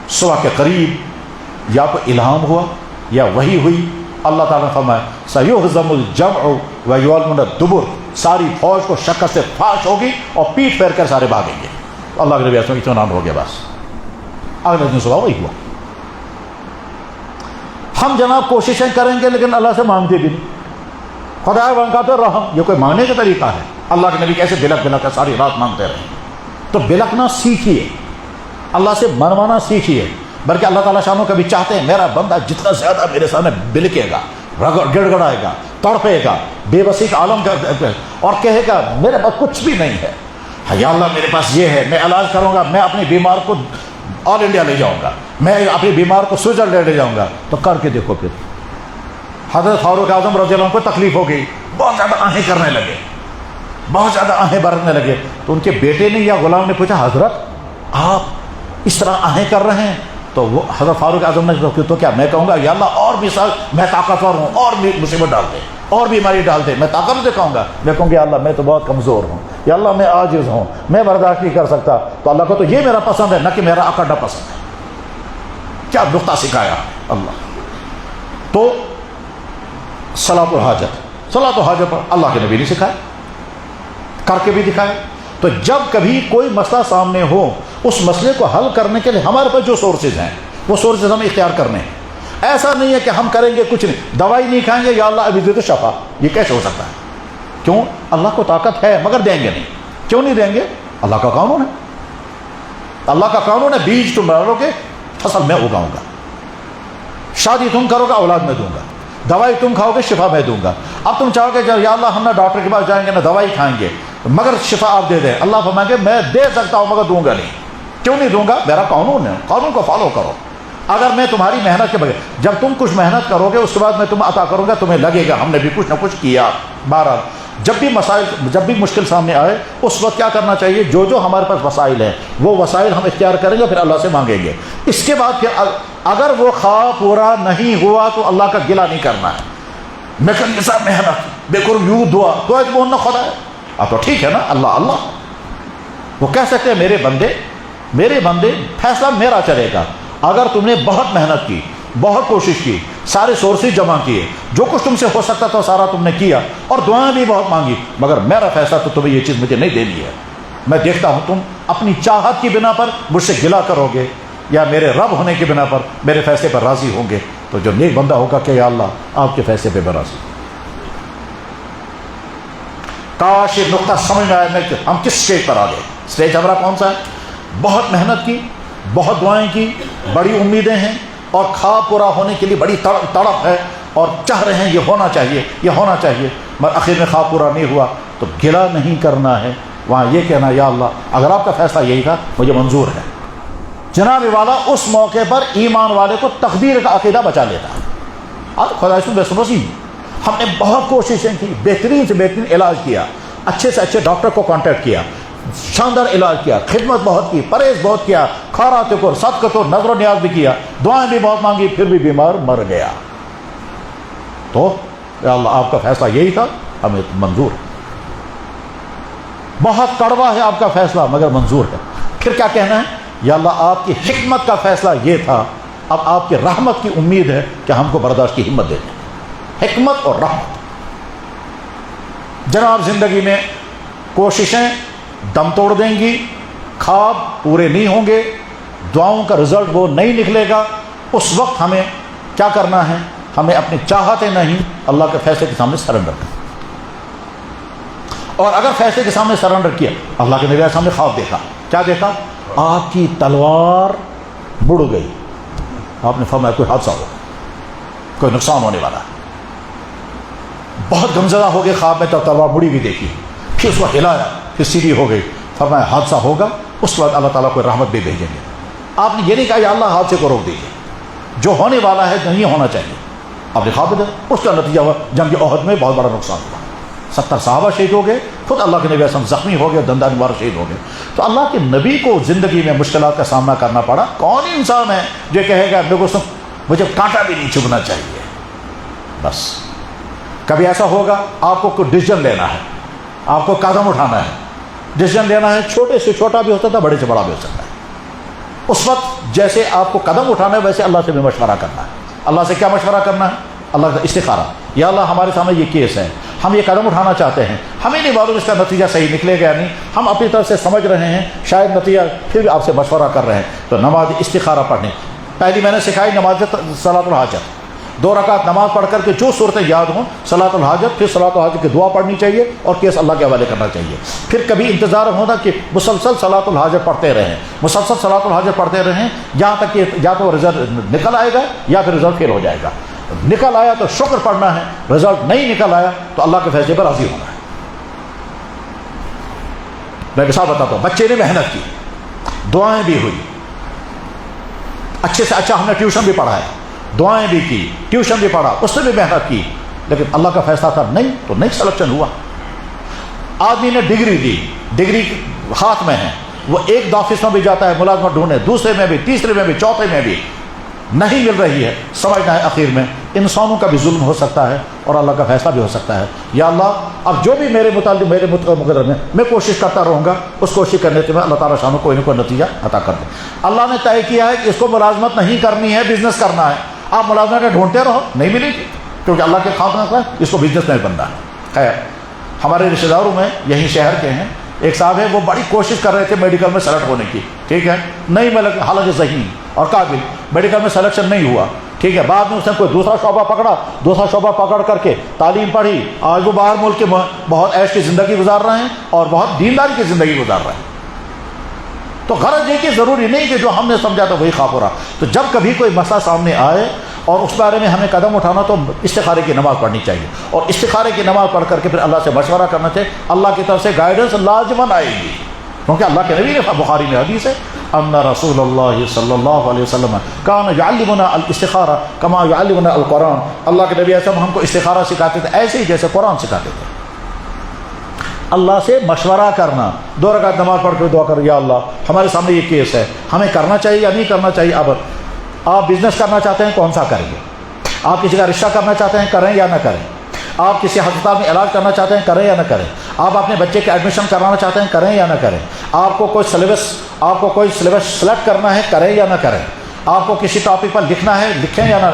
صبح کے قریب یا تو الہام ہوا یا وحی ہوئی، اللہ تعالیٰ نے فرمایا سَيُهْزَمُ الْجَمْعُ وَيُوَلُّونَ الدُّبُرَ، ساری فوج کو شکست سے فاش ہوگی اور پیٹ پھیر کر سارے بھاگیں گے۔ اللہ کے نبی ایسا اطمینان ہو گیا، بس اگلے دن صبح وہی ہوا۔ ہم جناب کوششیں کریں گے لیکن اللہ سے مانگتے بھی نہیں، خدا بنکا تو رحم، یہ کوئی مانگنے کا طریقہ ہے؟ اللہ کے نبی کیسے بلک کر ساری رات مانگتے رہے۔ تو بلکنا سیکھیے، اللہ سے منوانا سیکھیے، بلکہ اللہ تعالیٰ شانو کبھی چاہتے ہیں میرا بندہ جتنا زیادہ میرے سامنے بلکے گا، گڑ گڑائے گا، تڑپے گا، بے بسی کا عالم اور کہے گا میرے پاس کچھ بھی نہیں ہے، یا اللہ میرے پاس یہ ہے، میں علاج کروں گا، میں اپنی بیمار کو آل انڈیا لے جاؤں گا، میں اپنی بیمار کو سوئٹزرلینڈ لے جاؤں گا، تو کر کے دیکھو۔ پھر حضرت فاروق اعظم رضی اللہ عنہ کو تکلیف ہو گئی، بہت زیادہ آہیں کرنے لگے، بہت زیادہ آہیں برسنے لگے، تو ان کے بیٹے نے یا غلام نے پوچھا حضرت آپ اس طرح آہیں کر رہے ہیں؟ تو وہ حضرت فاروق اعظم نے تو کیا میں کہوں گا یا اللہ اور بھی میں طاقتور ہوں، اور بھی مصیبت ڈال دے، اور بیماری ڈال دے، میں طاقت دکھاؤں گا؟ میں کہوں گا یا اللہ میں تو بہت کمزور ہوں، یا اللہ میں عاجز ہوں، میں برداشت نہیں کر سکتا، تو اللہ کو تو یہ میرا پسند ہے نہ کہ میرا اکڑا پسند ہے۔ کیا نقطہ سکھایا اللہ! تو صلاۃ الحاجت پر اللہ کے نبی نے سکھایا، کر کے بھی دکھایا۔ تو جب کبھی کوئی مسئلہ سامنے ہو، اس مسئلے کو حل کرنے کے لیے ہمارے پاس جو سورسز ہیں وہ سورسز ہمیں اختیار کرنے ہیں۔ ایسا نہیں ہے کہ ہم کریں گے کچھ نہیں، دوائی نہیں کھائیں گے یا اللہ ابھی دے تو شفا، یہ کیسے ہو سکتا ہے؟ کیوں؟ اللہ کو طاقت ہے مگر دیں گے نہیں۔ کیوں نہیں دیں گے؟ اللہ کا قانون ہے، اللہ کا قانون ہے، بیج تم ڈالو گے فصل میں اگاؤں گا، شادی تم کرو گے اولاد میں دوں گا، دوائی تم کھاؤ گے شفا میں دوں گا۔ اب تم چاہو گے یا اللہ ہم نہ ڈاکٹر کے پاس جائیں گے نہ دوائی کھائیں گے مگر شفا آپ دے دیں، اللہ فرمائیں گے میں دے سکتا ہوں مگر دوں گا نہیں۔ کیوں نہیں دوں گا؟ میرا قانون ہے، قانون کو فالو کرو۔ اگر میں تمہاری محنت کے بغیر، جب تم کچھ محنت کرو گے اس کے بعد میں تمہیں عطا کروں گا، تمہیں لگے گا ہم نے بھی کچھ نہ کچھ کیا۔ بہرحال جب بھی مشکل سامنے آئے اس وقت کیا کرنا چاہیے؟ جو ہمارے پاس وسائل ہیں وہ وسائل ہم اختیار کریں گے، پھر اللہ سے مانگیں گے۔ اس کے بعد پھر اگر وہ خواب پورا نہیں ہوا تو اللہ کا گلہ نہیں کرنا ہے، میں کل سا محنت بے قرب یوں دعا تو ایک بولنا خدا ہے، اب تو ٹھیک ہے نا، اللہ اللہ وہ کہہ سکتے ہیں میرے بندے فیصلہ میرا چلے گا۔ اگر تم نے بہت محنت کی، بہت کوشش کی, سارے سورسز جمع کیے, جو کچھ تم سے ہو سکتا تھا سارا تم نے کیا, اور دعائیں بھی بہت مانگی, مگر میرا فیصلہ تو تمہیں یہ چیز مجھے نہیں دینی ہے. میں دیکھتا ہوں تم اپنی چاہت کی بنا پر مجھ سے گلا کرو گے یا میرے رب ہونے کی بنا پر میرے فیصلے پر راضی ہوں گے. تو جو نیک بندہ ہوگا کہ یا اللہ آپ کے فیصلے پہ میں راضی ہوں. کاش یہ نقطہ سمجھ میں آئے کہ ہم کس اسٹیج پر آ گئے. اسٹیج ہمارا کون سا ہے؟ بہت محنت کی, بہت دعائیں کی, بڑی امیدیں ہیں, اور خواب پورا ہونے کے لیے بڑی تڑپ ہے, اور چاہ رہے ہیں یہ ہونا چاہیے, یہ ہونا چاہیے, مگر آخر میں خواب پورا نہیں ہوا. تو گلا نہیں کرنا ہے, وہاں یہ کہنا یا اللہ اگر آپ کا فیصلہ یہی تھا مجھے منظور ہے. جناب والا اس موقع پر ایمان والے کو تقدیر کا عقیدہ بچا لیتا ہے. آج خدا بے سمجھی ہم نے بہت کوششیں کی, بہترین سے بہترین علاج کیا, اچھے سے اچھے ڈاکٹر کو کانٹیکٹ کیا, شاندار علاج کیا, خدمت بہت کی, پرہیز بہت کیا, خیرات کو, صدقہ کو, نظر و نیاز بھی کیا, دعائیں بھی بہت مانگی, پھر بھی بیمار مر گیا. تو یا اللہ آپ کا فیصلہ یہی تھا, ہمیں منظور ہے. بہت کڑوا ہے آپ کا فیصلہ مگر منظور ہے. پھر کیا کہنا ہے؟ یا اللہ آپ کی حکمت کا فیصلہ یہ تھا, اب آپ کی رحمت کی امید ہے کہ ہم کو برداشت کی ہمت دے دیں. حکمت اور رحمت. جناب زندگی میں کوششیں دم توڑ دیں گی, خواب پورے نہیں ہوں گے, دعاؤں کا رزلٹ وہ نہیں نکلے گا. اس وقت ہمیں کیا کرنا ہے؟ ہمیں اپنی چاہتیں نہیں, اللہ کے فیصلے کے سامنے سرنڈر کرنا. اور اگر فیصلے کے سامنے سرنڈر کیا, اللہ کے نبی کے سامنے خواب دیکھا, کیا دیکھا؟ آپ کی تلوار مڑ گئی. آپ نے فرمایا کوئی حادثہ ہو, کوئی نقصان ہونے والا ہے. بہت غمزدہ ہو گئے خواب میں, تو تلوار مڑی بھی دیکھی, پھر اس کو ہلایا, پھر سیدھی ہو گئی. فرمایا حادثہ ہوگا, اس وقت اللہ تعالیٰ کوئی رحمت بھی بھیجیں گے. آپ نے یہ نہیں کہا یا اللہ حادثے کو روک دیجیے, جو ہونے والا ہے نہیں ہونا چاہیے. آپ نے خواب دیا, اس کا نتیجہ ہوا جنگ احد میں بہت بڑا نقصان ہوا, 70 صحابہ شہید ہو گئے, خود اللہ کے نبی اعظم زخمی ہو گئے, دندان مبارک شہید ہو گئے. تو اللہ کے نبی کو زندگی میں مشکلات کا سامنا کرنا پڑا. کون انسان ہے جو کہے گا میرے کو مجھے کانٹا بھی نہیں چبھنا چاہیے؟ بس کبھی ایسا ہوگا آپ کو کوئی ڈیسیژن لینا ہے, آپ کو قدم اٹھانا ہے, ڈیسیژن لینا ہے, چھوٹے سے چھوٹا بھی ہوتا تھا, بڑے سے بڑا بھی ہو سکتا ہے. اس وقت جیسے آپ کو قدم اٹھانا ہے ویسے اللہ سے بھی مشورہ کرنا ہے. اللہ سے کیا مشورہ کرنا ہے؟ اللہ کا استخارہ. یا اللہ ہمارے سامنے یہ کیس ہے, ہم یہ قدم اٹھانا چاہتے ہیں, ہمیں نہیں معلوم اس کا نتیجہ صحیح نکلے گا یا نہیں, ہم اپنی طرف سے سمجھ رہے ہیں شاید نتیجہ, پھر بھی آپ سے مشورہ کر رہے ہیں. تو نماز استخارہ پڑھنے پہلی میں نے سکھائی, نماز صلاۃ الحاجت, 2 رکعت نماز پڑھ کر کے جو صورتیں یاد ہوں صلاۃ الحاجت, پھر صلاۃ الحاجت کی دعا پڑھنی چاہیے اور کیس اللہ کے حوالے کرنا چاہیے. پھر کبھی انتظار ہونا کہ مسلسل صلاۃ الحاجت پڑھتے رہیں, مسلسل صلاۃ الحاجت پڑھتے رہیں, یہاں تک کہ یا تو رزلٹ نکل آئے گا یا پھر رزلٹ فیل ہو جائے گا. نکل آیا تو شکر پڑھنا ہے, رزلٹ نہیں نکل آیا تو اللہ کے فیصلے پر راضی ہونا ہے. میں مثال بتاتا ہوں, بچے نے محنت کی, دعائیں بھی ہوئی, اچھے سے اچھا ہم نے ٹیوشن بھی پڑھا ہے, دعائیں بھی کی, ٹیوشن بھی پڑھا, اس نے بھی محنت کی, لیکن اللہ کا فیصلہ تھا نہیں, تو نہیں سلیکشن ہوا. آدمی نے ڈگری دی, ڈگری ہاتھ میں ہے, وہ ایک آفس میں بھی جاتا ہے ملازمت ڈھونڈنے, دوسرے میں بھی, تیسرے میں بھی, چوتھے میں بھی نہیں مل رہی ہے. سمجھنا ہے آخر میں انسانوں کا بھی ظلم ہو سکتا ہے اور اللہ کا فیصلہ بھی ہو سکتا ہے. یا اللہ اب جو بھی میرے متعلق میرے مقدر میں کوشش کرتا رہوں گا, اس کوشش کرنے سے میں اللہ تعالیٰ شان کوئی نہ کوئی نتیجہ عطا کر دے. اللہ نے طے کیا ہے کہ اس کو ملازمت نہیں کرنی ہے, بزنس کرنا ہے. آپ ملازمت ڈھونڈتے رہو, نہیں ملے گی, کیونکہ اللہ کے خاطر ہے اس کو بزنس میں بننا ہے. خیر, ہمارے رشتے داروں میں یہیں شہر کے ہیں ایک صاحب ہے, وہ بڑی کوشش کر رہے تھے میڈیکل میں سلیکٹ ہونے کی, ٹھیک ہے, نہیں مل, حالانکہ ذہین اور قابل, میڈیکل میں سلیکشن نہیں ہوا, ٹھیک ہے. بعد میں اس نے کوئی دوسرا شعبہ پکڑا, دوسرا شعبہ پکڑ کر کے تعلیم پڑھی, آج وہ باہر ملک کے بہت عیش کی زندگی گزار رہے ہیں اور بہت دینداری کی زندگی گزار رہے ہیں. تو غرض یہ کہ ضروری نہیں کہ جو ہم نے سمجھا تھا وہی خواب ہو رہا. تو جب کبھی کوئی مسئلہ سامنے آئے اور اس بارے میں ہمیں قدم اٹھانا, تو استخارے کی نماز پڑھنی چاہیے, اور استخارے کی نماز پڑھ کر کے پھر اللہ سے مشورہ کرنا چاہیے. اللہ کی طرف سے گائیڈنس لازماً آئے گی, کیونکہ اللہ کے نبی نے, بخاری میں حدیث ہے, ان رسول اللہ صلی اللہ علیہ وسلم کان یعلمنا الاستخارہ کما یعلمنا القرآن. اللہ کے نبی ایسا ہم کو استخارہ سکھاتے تھے ایسے ہی جیسے قرآن سکھاتے تھے. اللہ سے مشورہ کرنا, 2 رکعت نماز پڑھ کے دعا کر, یا اللہ ہمارے سامنے یہ کیس ہے, ہمیں کرنا چاہیے یا نہیں کرنا چاہیے. اب آپ بزنس کرنا چاہتے ہیں, کون سا کریں گے؟ آپ کسی کا رشتہ کرنا چاہتے ہیں, کریں یا نہ کریں؟ آپ کسی ہسپتال میں علاج کرنا چاہتے ہیں, کریں یا نہ کریں؟ آپ اپنے بچے کے ایڈمیشن کرانا چاہتے ہیں, کریں یا نہ کریں؟ آپ کو کوئی سلیبس سلیکٹ کرنا ہے, کریں یا نہ کریں؟ آپ کو کسی ٹاپک پر لکھنا ہے لکھیں یا نہ،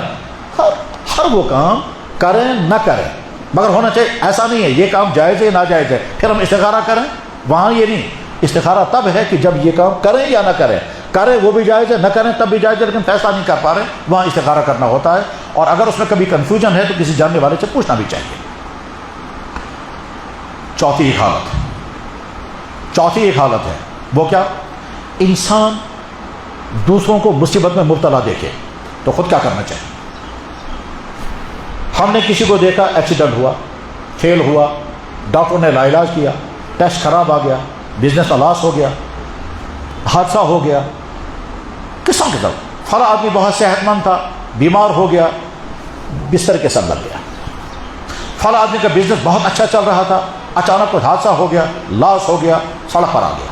ہر وہ کام کریں نہ کریں، مگر ہونا چاہیے ایسا نہیں ہے یہ کام جائز ہے ناجائز ہے پھر ہم استخارہ کریں، وہاں یہ نہیں، استخارہ تب ہے کہ جب یہ کام کریں یا نہ کریں، کریں وہ بھی جائز ہے، نہ کریں تب بھی جائز ہے، لیکن فیصلہ نہیں کر پا رہے وہاں استخارہ کرنا ہوتا ہے، اور اگر اس میں کبھی کنفیوژن ہے تو کسی جاننے والے سے پوچھنا بھی چاہیے۔ چوتھی ایک حالت ہے، وہ کیا؟ انسان دوسروں کو مصیبت میں مبتلا دیکھے تو خود کیا کرنا چاہیے؟ ہم نے کسی کو دیکھا ایکسیڈنٹ ہوا، فیل ہوا، ڈاکٹر نے لا علاج کیا، ٹیسٹ خراب آ گیا، بزنس کا لاس ہو گیا، حادثہ ہو گیا، قسم فلاں آدمی بہت صحت مند تھا، بیمار ہو گیا، بستر کے سر لگ گیا، فلاں آدمی کا بزنس بہت اچھا چل رہا تھا، اچانک کوئی حادثہ ہو گیا، لاس ہو گیا، سڑک پر آ گیا،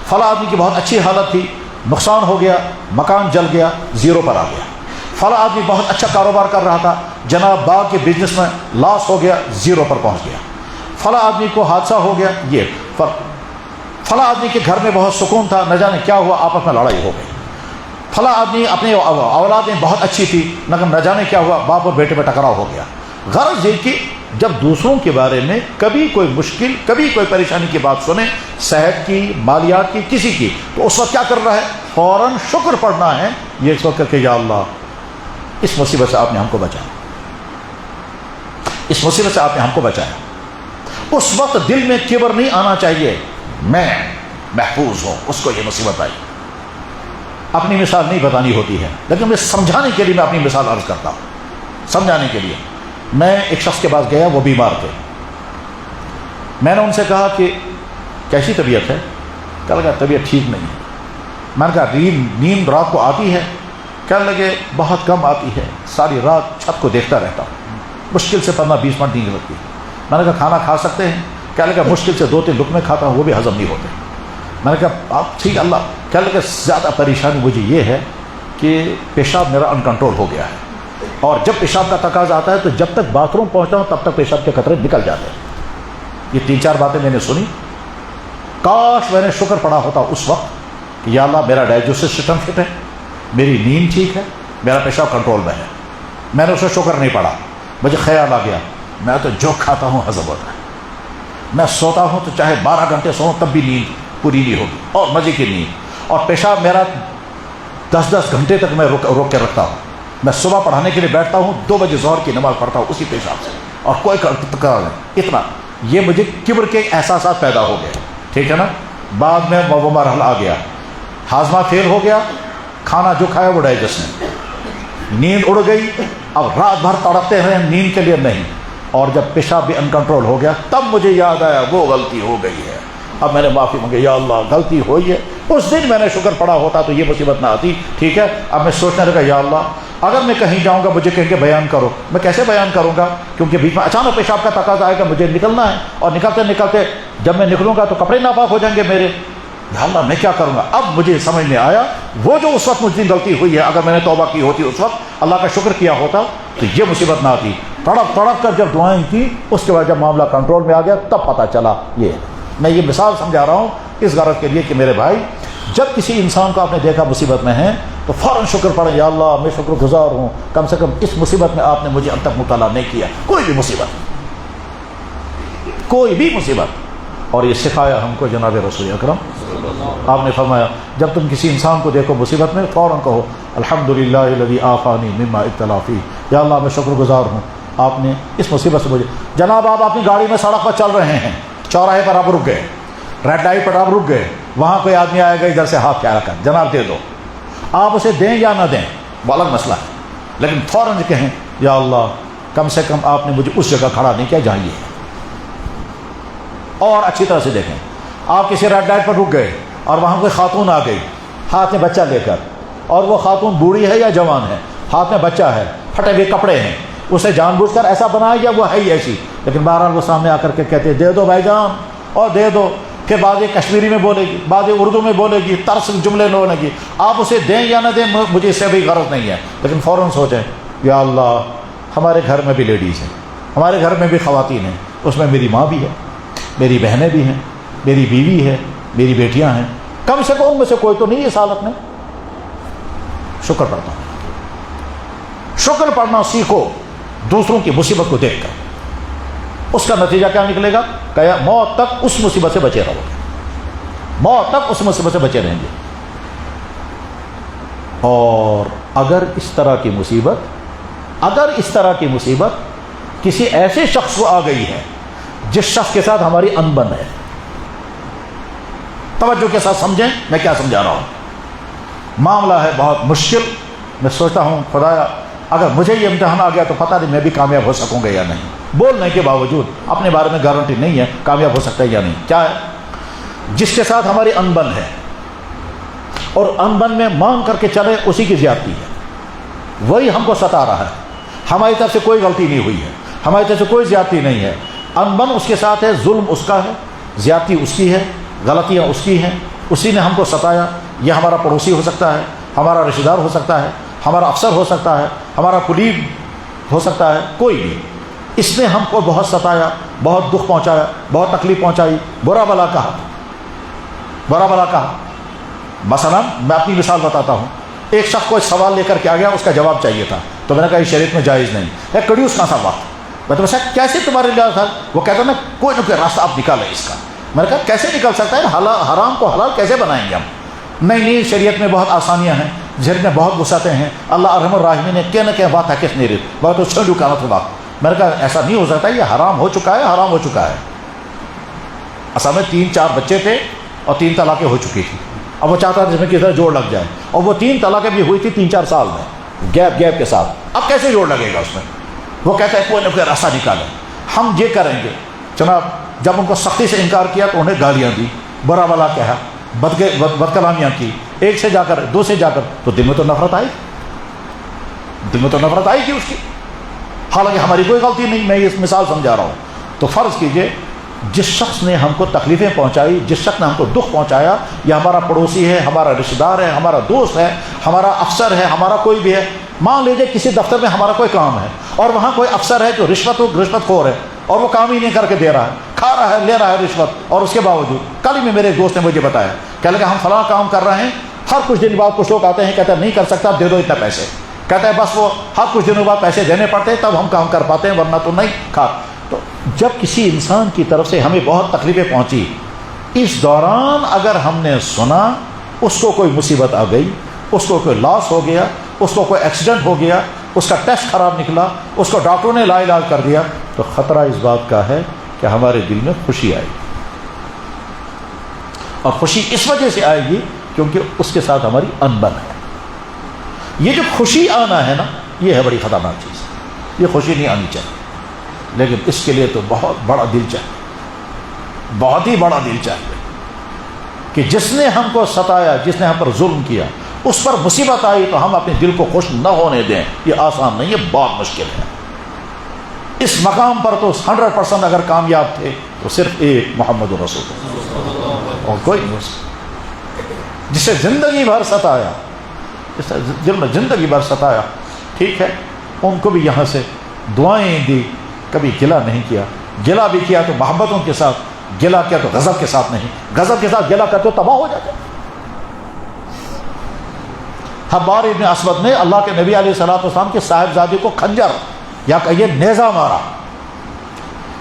فلاں آدمی کی بہت اچھی حالت تھی، نقصان ہو گیا، مکان جل گیا، زیرو پر آ گیا، فلاں آدمی بہت اچھا کاروبار کر رہا تھا، جناب باغ کے بزنس میں لاس ہو گیا، زیرو پر پہنچ گیا، فلاں آدمی کو حادثہ ہو گیا، یہ فلاں آدمی کے گھر میں بہت سکون تھا، نہ جانے کیا ہوا، آپس میں لڑائی ہو گئی، فلاں آدمی اپنے اولاد میں بہت اچھی تھی، نہ جانے کیا ہوا، باپ اور بیٹے میں ٹکراؤ ہو گیا۔ غرض یہ کہ جب دوسروں کے بارے میں کبھی کوئی مشکل، کبھی کوئی پریشانی کی بات سنیں، صحت کی، مالیات کی، کسی کی، تو اس وقت کیا کر رہا ہے؟ فوراً شکر پڑھنا ہے، یہ اس وقت کہ یا اللہ اس مصیبت سے آپ نے ہم کو بچایا، اس مصیبت سے آپ نے ہم کو بچایا۔ اس وقت دل میں کبر نہیں آنا چاہیے، میں محفوظ ہوں، اس کو یہ مصیبت آئی۔ اپنی مثال نہیں بتانی ہوتی ہے، لیکن میں سمجھانے کے لیے میں اپنی مثال عرض کرتا ہوں، سمجھانے کے لیے۔ میں ایک شخص کے پاس گیا، وہ بیمار تھے، میں نے ان سے کہا کہ کیسی طبیعت ہے؟ کہنے لگا طبیعت ٹھیک نہیں ہے۔ میں نے کہا نیند رات کو آتی ہے؟ کہنے لگے بہت کم آتی ہے، ساری رات چھت کو دیکھتا رہتا ہوں، مشکل سے 15-20 منٹ نیند لگتی ہے۔ میں نے کہا کھانا کھا سکتے ہیں؟ کہنے لگا مشکل سے 2-3 لقمے کھاتا ہوں، وہ بھی ہضم نہیں ہوتے۔ میں نے کہا آپ ٹھیک اللہ؟ کہنے لگا زیادہ پریشانی مجھے یہ ہے کہ پیشاب میرا انکنٹرول ہو گیا ہے، اور جب پیشاب کا تقاضا آتا ہے تو جب تک باتھ روم پہنچتا ہوں تب تک پیشاب کے قطرے نکل جاتے ہیں۔ یہ 3-4 باتیں میں نے سنی، کاش میں نے شکر پڑھا ہوتا اس وقت کہ یا اللہ میرا ڈائجسٹو سسٹم فٹ ہے، میری نیند ٹھیک ہے، میرا پیشاب کنٹرول میں ہے۔ میں نے اسے شکر نہیں پڑھا، مجھے خیال آ گیا میں تو جو کھاتا ہوں ہضم ہوتا ہے، میں سوتا ہوں تو چاہے 12 گھنٹے سوؤں تب بھی نیند پوری نہیں ہوگی، اور مزے کی نیند، اور پیشاب میرا 10-10 گھنٹے تک میں روک کے رکھتا ہوں۔ میں صبح پڑھانے کے لیے بیٹھتا ہوں، 2 بجے ظہر کی نماز پڑھتا ہوں اسی پیشاب سے، اور کوئی تکرار نہیں۔ اتنا یہ مجھے کبر کے احساسات پیدا ہو گئے، ٹھیک ہے نا۔ بعد میں وہ مرحلہ آ گیا، ہاضمہ فیل ہو گیا، کھانا جو کھایا وہ ڈائجسٹ نہیں، نیند اڑ گئی، اب رات بھر تڑپتے رہے نیند کے لیے نہیں، اور جب پیشاب بھی انکنٹرول ہو گیا تب مجھے یاد آیا وہ غلطی ہو گئی ہے، اب میں نے معافی مانگی، یا اللہ غلطی ہوئی ہے، اس دن میں نے شکر پڑھا ہوتا تو یہ مصیبت نہ آتی، ٹھیک ہے۔ اب میں سوچنے لگا یا اللہ اگر میں کہیں جاؤں گا مجھے کہیں گے بیان کرو، میں کیسے بیان کروں گا؟ کیونکہ بیچ میں اچانک پیشاب کا تقاضا آئے گا، مجھے نکلنا ہے، اور نکلتے نکلتے جب میں نکلوں گا تو کپڑے ناپاک ہو جائیں گے میرے، یا اللہ میں کیا کروں گا؟ اب مجھے سمجھ میں آیا وہ جو اس وقت مجھ سے غلطی ہوئی ہے، اگر میں نے توبہ کی ہوتی اس وقت، اللہ کا شکر کیا ہوتا تو یہ مصیبت نہ آتی۔ تڑپ تڑپ کر جب دعائیں کی، اس کے بعد جب معاملہ کنٹرول میں آ گیا تب پتہ چلا۔ یہ میں یہ مثال سمجھا رہا ہوں اس غرض کے لیے کہ میرے بھائی جب کسی انسان کو آپ نے دیکھا مصیبت میں ہے تو فوراً شکر پڑھیں، یا اللہ میں شکر گزار ہوں، کم سے کم اس مصیبت میں آپ نے مجھے اب تک مطالعہ نہیں کیا، کوئی بھی مصیبت، کوئی بھی مصیبت۔ اور یہ سکھایا ہم کو جناب رسول اکرم، آپ نے فرمایا جب تم کسی انسان کو دیکھو مصیبت میں فوراً کہو الحمدللہ الذی عافانی مما ابتلا فیہ، یا اللہ میں شکر گزار ہوں آپ نے اس مصیبت سے مجھے۔ جناب آپ اپنی گاڑی میں سڑک پر چل رہے ہیں، چوراہے پر آپ رک گئے، ریڈ لائٹ پر آپ رک گئے، وہاں کوئی آدمی آئے گا ادھر سے ہاتھ کیا رکھا، جناب دے دو، آپ اسے دیں یا نہ دیں وہ الگ مسئلہ ہے، لیکن فوراً کہیں یا اللہ کم سے کم آپ نے مجھے اس جگہ کھڑا نہیں کیا جہاں یہ ہے۔ اور اچھی طرح سے دیکھیں، آپ کسی ریڈ لائٹ پر رک گئے اور وہاں کوئی خاتون آ گئی ہاتھ میں بچہ لے کر، اور وہ خاتون بوڑھی ہے یا جوان ہے، ہاتھ میں بچہ ہے، پھٹے ہوئے کپڑے ہیں، اسے جان بوجھ کر ایسا بنایا یا وہ ہے ہی ایسی، لیکن بہرحال وہ سامنے آ کر کے کہتے دے دو بھائی جان، اور دے دو، پھر بعض کشمیری میں بولے گی، بعض اردو میں بولے گی، طرز جملے بولے گی، آپ اسے دیں یا نہ دیں مجھے اس سے بھی غرض نہیں ہے، لیکن فوراً سوچیں یا اللہ ہمارے گھر میں بھی لیڈیز ہیں، ہمارے گھر میں بھی خواتین ہیں، اس میں میری ماں بھی ہے، میری بہنیں بھی ہیں، میری بیوی ہے، میری بیٹیاں ہیں، کم سے کم ان میں سے کوئی تو نہیں اس حالت میں، شکر پڑھتا ہوں. شکر پڑھنا سیکھو دوسروں کی مصیبت کو دیکھ کر. اس کا نتیجہ کیا نکلے گا؟ کہ موت تک اس مصیبت سے بچے رہو گے، موت تک اس مصیبت سے بچے رہیں گے. اور اگر اس طرح کی مصیبت کسی ایسے شخص کو آ گئی ہے جس شخص کے ساتھ ہماری انبن ہے، توجہ کے ساتھ سمجھیں میں کیا سمجھا رہا ہوں. معاملہ ہے بہت مشکل. میں سوچتا ہوں خدایا اگر مجھے یہ امتحان آ گیا تو پتہ نہیں میں بھی کامیاب ہو سکوں گا یا نہیں. بولنے کے باوجود اپنے بارے میں گارنٹی نہیں ہے کامیاب ہو سکتا ہے یا نہیں. کیا ہے؟ جس کے ساتھ ہماری انبن ہے اور انبن میں مانگ کر کے چلے اسی کی زیادتی ہے، وہی ہم کو ستا رہا ہے. ہماری طرف سے کوئی غلطی نہیں ہوئی ہے، ہماری طرف سے کوئی زیادتی نہیں ہے. انبن اس کے ساتھ ہے، ظلم اس کا ہے، زیادتی اس کی ہے، غلطیاں اس کی ہیں. اسی نے ہم کو ستایا. یہ ہمارا پڑوسی ہو سکتا ہے، ہمارا رشتہ دار ہو سکتا ہے، ہمارا افسر ہو سکتا ہے، ہمارا کلیگ ہو سکتا ہے، کوئی بھی. اس نے ہم کو بہت ستایا، بہت دکھ پہنچایا، بہت تکلیف پہنچائی، برا بلا کہا. مثلا میں اپنی مثال بتاتا ہوں. ایک شخص کوئی سوال لے کر کے آ گیا، اس کا جواب چاہیے تھا، تو میں نے کہا یہ شریعت میں جائز نہیں ہے. کڑیوس کا سا بات. میں تو صاحب کیسے تمہارے لیے تھا؟ وہ کہتا نا کوئی نہ کوئی راستہ آپ نکالیں اس کا. میں نے کہا کیسے نکل سکتا ہے؟ حرام کو حلال کیسے بنائیں گے ہم؟ نہیں شریعت میں بہت آسانیاں ہیں، شریعت میں بہت وسعتیں ہیں. اللہ ارحم الراحمین نے کیا نہ کیا بات ہے کس نہیں رہی بہت اچھا ڈکانا تھا بات. میں نے کہا ایسا نہیں ہو سکتا، یہ حرام ہو چکا ہے. اصل میں 3-4 بچے تھے اور 3 طلاقیں ہو چکی تھی. اب وہ چاہتا تھا جس میں کسی طرح جوڑ لگ جائے، اور وہ 3 طلاقیں بھی ہوئی تھی 3-4 سال میں، گیپ کے ساتھ. اب کیسے جوڑ لگے گا اس میں؟ وہ کہتا ہے کوئی نہ کوئی راستہ نکالیں، ہم یہ کریں گے. جناب جب ان کو سختی سے انکار کیا تو انہیں گالیاں دی، برا بلا کہا، بد کلامیاں کی، ایک سے جا کر دو سے جا کر. تو دل میں تو نفرت آئی تھی اس کی. حالانکہ ہماری کوئی غلطی نہیں، میں یہ مثال سمجھا رہا ہوں. تو فرض کیجئے جس شخص نے ہم کو تکلیفیں پہنچائی، جس شخص نے ہم کو دکھ پہنچایا، یہ ہمارا پڑوسی ہے، ہمارا رشتہ دار ہے، ہمارا دوست ہے، ہمارا افسر ہے، ہمارا کوئی بھی ہے. مان لیجیے کسی دفتر میں ہمارا کوئی کام ہے اور وہاں کوئی افسر ہے جو رشوت خور ہے اور وہ کام ہی نہیں کر کے دے رہا ہے، کھا رہا ہے، لے رہا ہے رشوت. اور اس کے باوجود کل ہی میں میرے ایک دوست نے مجھے بتایا کہ لگا ہم فلاں کام کر رہے ہیں، ہر کچھ دن بعد کچھ لوگ آتے ہیں کہتے ہیں نہیں کر سکتا دے دو اتنا پیسے. کہتا ہے بس وہ ہر کچھ دنوں بعد پیسے دینے پڑتے ہیں تب ہم کام کر پاتے ہیں ورنہ تو نہیں کھا. تو جب کسی انسان کی طرف سے ہمیں بہت تکلیفیں پہنچی، اس دوران اگر ہم نے سنا اس کو کوئی مصیبت آ گئی، اس کو کوئی لاس ہو گیا، اس کو کوئی ایکسیڈنٹ ہو گیا، اس کا ٹیسٹ خراب نکلا، اس کو ڈاکٹروں نے لا علاج کر دیا، تو خطرہ اس بات کا ہے کہ ہمارے دل میں خوشی آئے گی. اور خوشی اس وجہ سے آئے گی کیونکہ اس کے ساتھ ہماری انبن ہے. یہ جو خوشی آنا ہے نا، یہ ہے بڑی خطرناک چیز. یہ خوشی نہیں آنی چاہیے، لیکن اس کے لیے تو بہت بڑا دل چاہیے، بہت ہی بڑا دل چاہیے کہ جس نے ہم کو ستایا، جس نے ہم پر ظلم کیا، اس پر مصیبت آئی تو ہم اپنے دل کو خوش نہ ہونے دیں. یہ آسان نہیں، یہ بہت مشکل ہے. اس مقام پر تو 100% اگر کامیاب تھے تو صرف ایک محمد رسول اللہ اور کوئی نہیں. جسے زندگی بھر ستایا، زندگی بھر ستایا، ٹھیک ہے ان کو بھی یہاں سے دعائیں دی، کبھی گلہ نہیں کیا. گلہ بھی کیا تو محبتوں کے ساتھ، گلہ کیا تو غضب کے ساتھ نہیں. غضب کے ساتھ گلہ کرتے تو تباہ ہو جاتے. حبار ابن اسود نے اللہ کے نبی علیہ السلام کے صاحبزادے کو خنجر یا کہیے نیزہ مارا،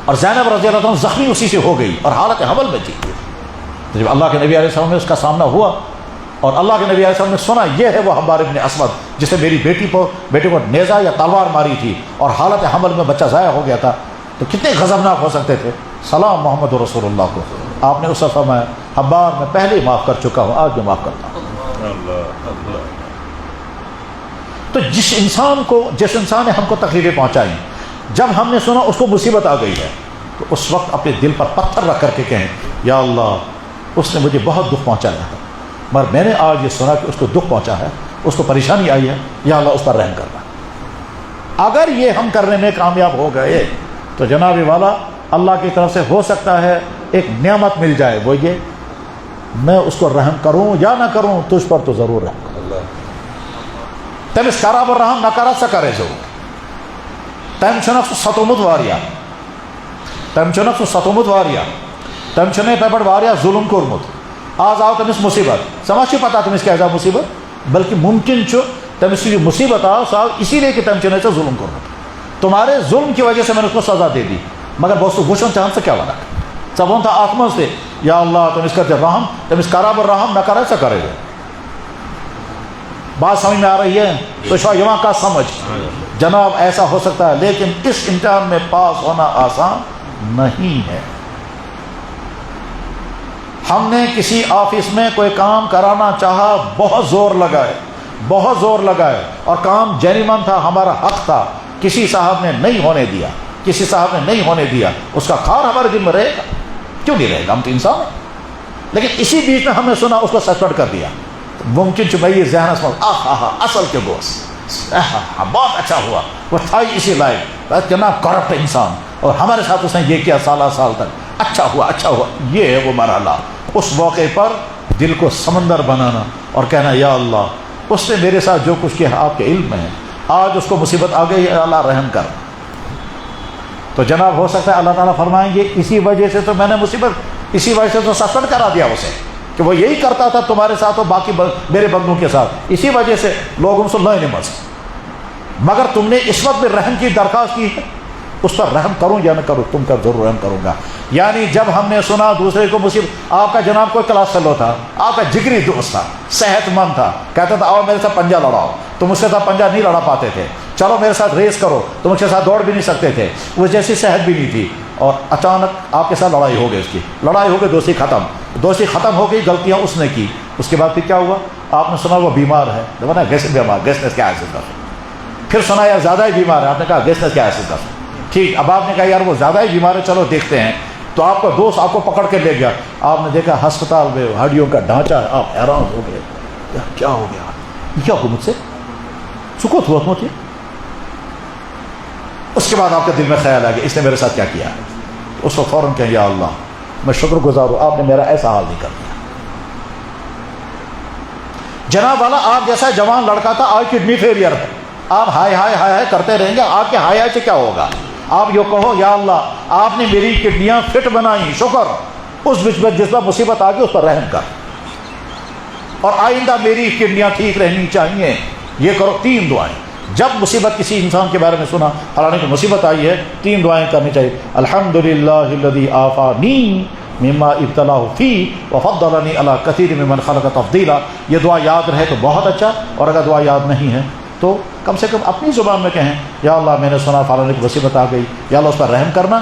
اور زینب رضی اللہ عنہ زخمی اسی سے ہو گئی اور حالت حمل میں تھی. جب اللہ کے نبی علیہ السلام میں اس کا سامنا ہوا اور اللہ کے نبی علیہ السلام نے سنا یہ ہے وہ حبار ابن اسود جس نے میری بیٹے کو نیزہ یا تلوار ماری تھی اور حالت حمل میں بچہ ضائع ہو گیا تھا، تو کتنے غضبناک ہو سکتے تھے. سلام محمد رسول اللہ کو. آپ نے اس وقت فرمایا حبار میں پہلے ہی معاف کر چکا ہوں، آج میں معاف کرتا ہوں. تو جس انسان نے ہم کو تکلیفیں پہنچائی، جب ہم نے سنا اس کو مصیبت آ گئی ہے، تو اس وقت اپنے دل پر پتھر رکھ کر کے کہیں یا اللہ اس نے مجھے بہت دکھ پہنچایا ہے، مگر میں نے آج یہ سنا کہ اس کو دکھ پہنچا ہے، اس کو پریشانی آئی ہے، یا اللہ اس پر رحم کرنا. اگر یہ ہم کرنے میں کامیاب ہو گئے تو جناب والا اللہ کی طرف سے ہو سکتا ہے ایک نعمت مل جائے، وہ یہ میں اس کو رحم کروں یا نہ کروں تجھ پر تو ضرور رحم کروں. تمس کرا رحم نہ کرا سا کرے جو تم چھنک سو ستومت واریا، تم چھنک سو ستومت واریا، تم چھنے پہ بڑ واریا ظلم کورمت، آج آو تمس مصیبت سمجھ پتہ تمس کیا مصیبت، بلکہ ممکن تمس مصیبت آو سو آو اسی لیے کہ تم چنے سے ظلم کرو تمہارے ظلم کی وجہ سے میں نے اس کو سزا دے دی مگر بہت وچن چاہن سے کیا ونک ثب ون تھا آتما سے یا اللہ تمس کر رحم تمس کرا بر رحم نہ کرے سا کرے گا بات سمجھ میں آ رہی ہے تو شاید یہاں کا سمجھ جناب ایسا ہو سکتا ہے لیکن اس امتحان میں پاس ہونا آسان نہیں ہے. ہم نے کسی آفس میں کوئی کام کرانا چاہا بہت زور لگائے اور کام جینیمن تھا ہمارا حق تھا کسی صاحب نے نہیں ہونے دیا اس کا خار ہمارے دل میں رہے گا کیوں نہیں رہے گا ہم تو انسان ہیں. لیکن اسی بیچ میں ہم نے سنا اس کو سسپینڈ کر دیا ممکن چمئی ذہن اصل کے دوست بہت اچھا ہوا وہ تھا ہی اسی لائق جناب کرپٹ انسان اور ہمارے ساتھ اس نے یہ کیا سال تک اچھا ہوا یہ ہے وہ مرحلہ. اس موقع پر دل کو سمندر بنانا اور کہنا یا اللہ اس نے میرے ساتھ جو کچھ کیا آپ کے علم میں ہے آج اس کو مصیبت آ گئی اللہ رحم کر. تو جناب ہو سکتا ہے اللہ تعالیٰ فرمائیں گے اسی وجہ سے تو میں نے مصیبت اسی وجہ سے تو سسپینڈ کرا دیا اسے کہ وہ یہی کرتا تھا تمہارے ساتھ اور باقی میرے بندوں کے ساتھ اسی وجہ سے لوگ ان سے نہیں نماز مگر تم نے اس وقت میں رحم کی درخواست کی ہے اس پر رحم کروں یا نہ کروں تم کا ضرور رحم کروں گا. یعنی جب ہم نے سنا دوسرے کو مصیبت آپ کا جناب کوئی کلاس فیلو تھا آپ کا جگری دوست تھا صحت مند تھا کہتا تھا آؤ میرے ساتھ پنجہ لڑاؤ تم اس کے ساتھ پنجہ نہیں لڑا پاتے تھے چلو میرے ساتھ ریس کرو تم اس کے ساتھ دوڑ بھی نہیں سکتے تھے وہ جیسی صحت بھی نہیں تھی اور اچانک آپ کے ساتھ لڑائی ہو گئی اس کی لڑائی ہو گئی دوستی ختم ہو گئی غلطیاں اس نے کی اس کے بعد پھر کیا ہوا آپ نے سنا وہ بیمار ہے نا گیسنس کیا ایسے کا پھر سنا یار زیادہ ہی بیمار ہے آپ نے کہا گیسنس کیا ایسے کا ٹھیک اب آپ نے کہا یار وہ زیادہ ہی بیمار ہے چلو دیکھتے ہیں تو آپ کا دوست آپ کو پکڑ کے لے گیا آپ نے دیکھا ہسپتال میں ہڈیوں کا ڈھانچہ ہے آپ حیران ہو گئے کیا ہو گیا یہ کیا ہو مجھ سے سکوت ہوا تھا. اس کے بعد آپ کے دل میں خیال آ گیا اس نے میرے ساتھ کیا کیا اس کو فوراً کہیں یا اللہ میں شکر گزار ہوں آپ نے میرا ایسا حال نہیں کر دیا. جناب والا آپ جیسا جوان لڑکا تھا آج کڈنی فیلئر ہے آپ ہائے کرتے رہیں گے آپ کے ہائے سے کیا ہوگا آپ یہ کہو یا اللہ آپ نے میری کڈنیاں فٹ بنائی شکر اس بچ میں جس پر مصیبت آ گئی اس پر رحم کر اور آئندہ میری کڈنیاں ٹھیک رہنی چاہیے. یہ کرو 3 دعائیں جب مصیبت کسی انسان کے بارے میں سنا فلانے کو مصیبت آئی ہے 3 دعائیں کرنی چاہیے. الحمدللہ الذی عافانی مما ابتلاہ فی وفضلنی علی کثیر ممن خلق تفضیلا. یہ دعا یاد رہے تو بہت اچھا اور اگر دعا یاد نہیں ہے تو کم سے کم اپنی زبان میں کہیں یا اللہ میں نے سنا فلانے کی مصیبت آ گئی یا اللہ اس پر رحم کرنا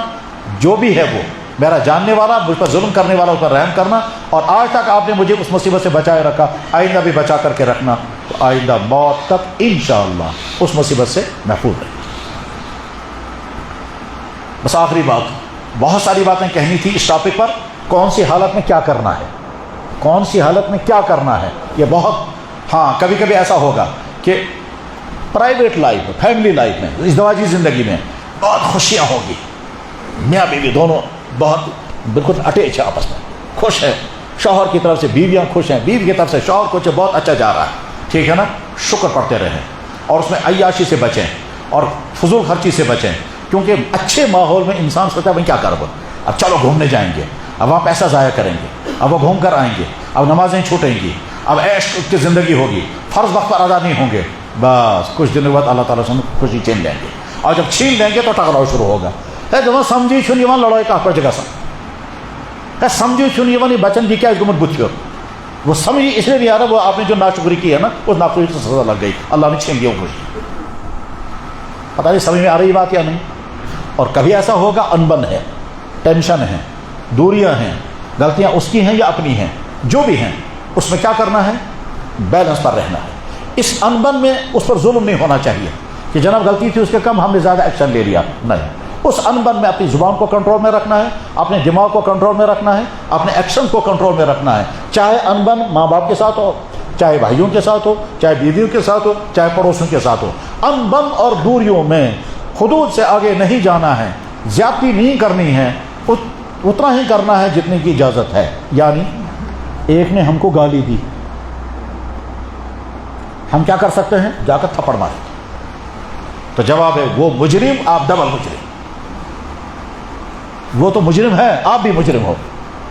جو بھی ہے وہ میرا جاننے والا مجھ پر ظلم کرنے والا اس پر رحم کرنا اور آج تک آپ نے مجھے اس مصیبت سے بچائے رکھا آئندہ بھی بچا کر کے رکھنا تو آئندہ موت تک انشاءاللہ اس مصیبت سے محفوظ رہے. بس آخری بات بہت ساری باتیں کہنی تھی اس ٹاپک پر کون سی حالت میں کیا کرنا ہے یہ بہت کبھی کبھی ایسا ہوگا کہ پرائیویٹ لائف میں فیملی لائف میں ازدواجی زندگی میں بہت خوشیاں ہوگی میاں بیوی دونوں بہت بالکل اٹیچ ہے آپس میں خوش ہیں شوہر کی طرف سے بیویاں خوش ہیں بیوی کی طرف سے شوہر خوش ہے بہت اچھا جا رہا ہے ٹھیک ہے نا شکر پڑھتے رہیں اور اس میں عیاشی سے بچیں اور فضول خرچی سے بچیں کیونکہ اچھے ماحول میں انسان سوچتا ہے بھائی کیا کرو اب چلو گھومنے جائیں گے اب وہاں پیسہ ضائع کریں گے اب وہ گھوم کر آئیں گے اب نمازیں چھوٹیں گی اب عیش کی زندگی ہوگی فرض وقت پر ادا نہیں ہوں گے بس کچھ دنوں بعد اللہ تعالیٰ سے خوشی چھین لیں گے اور جب چھین لیں گے تو ٹکراؤ شروع ہوگا جب سمجھی چھن یہ لڑائی کا جگہ سا سمجھی چھن یہ بچن بھی کیا گمت بت وہ سمجھ اس لیے نہیں آ رہا وہ آپ نے جو ناشکری کی ہے نا اس ناشکری سے سزا لگ گئی اللہ نے چھین لیا خوشی پتہ نہیں سمجھ میں آ رہی بات یا نہیں. اور کبھی ایسا ہوگا انبن ہے ٹینشن ہے دوریاں ہیں غلطیاں اس کی ہیں یا اپنی ہیں جو بھی ہیں اس میں کیا کرنا ہے بیلنس پر رہنا ہے. اس انبن میں اس پر ظلم نہیں ہونا چاہیے کہ جناب غلطی تھی اس کے کم ہم نے زیادہ ایکشن لے لیا نہیں. اس انبن میں اپنی زبان کو کنٹرول میں رکھنا ہے اپنے دماغ کو کنٹرول میں رکھنا ہے اپنے ایکشن کو کنٹرول میں رکھنا ہے چاہے انبن ماں باپ کے ساتھ ہو چاہے بھائیوں کے ساتھ ہو چاہے بیویوں کے ساتھ ہو چاہے پڑوسیوں کے ساتھ ہو. انبن اور دوریوں میں حدود سے آگے نہیں جانا ہے زیادتی نہیں کرنی ہے اتنا ہی کرنا ہے جتنے کی اجازت ہے. یعنی ایک نے ہم کو گالی دی ہم کیا کر سکتے ہیں جا کر تھپڑ ماریں تو جواب ہے وہ مجرم آپ ڈبل مجرم وہ تو مجرم ہے آپ بھی مجرم ہو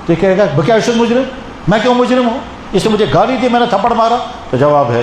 تو کہے گا کیا مجرم میں کیوں مجرم ہوں اس نے مجھے گالی دی میں نے تھپڑ مارا تو جواب ہے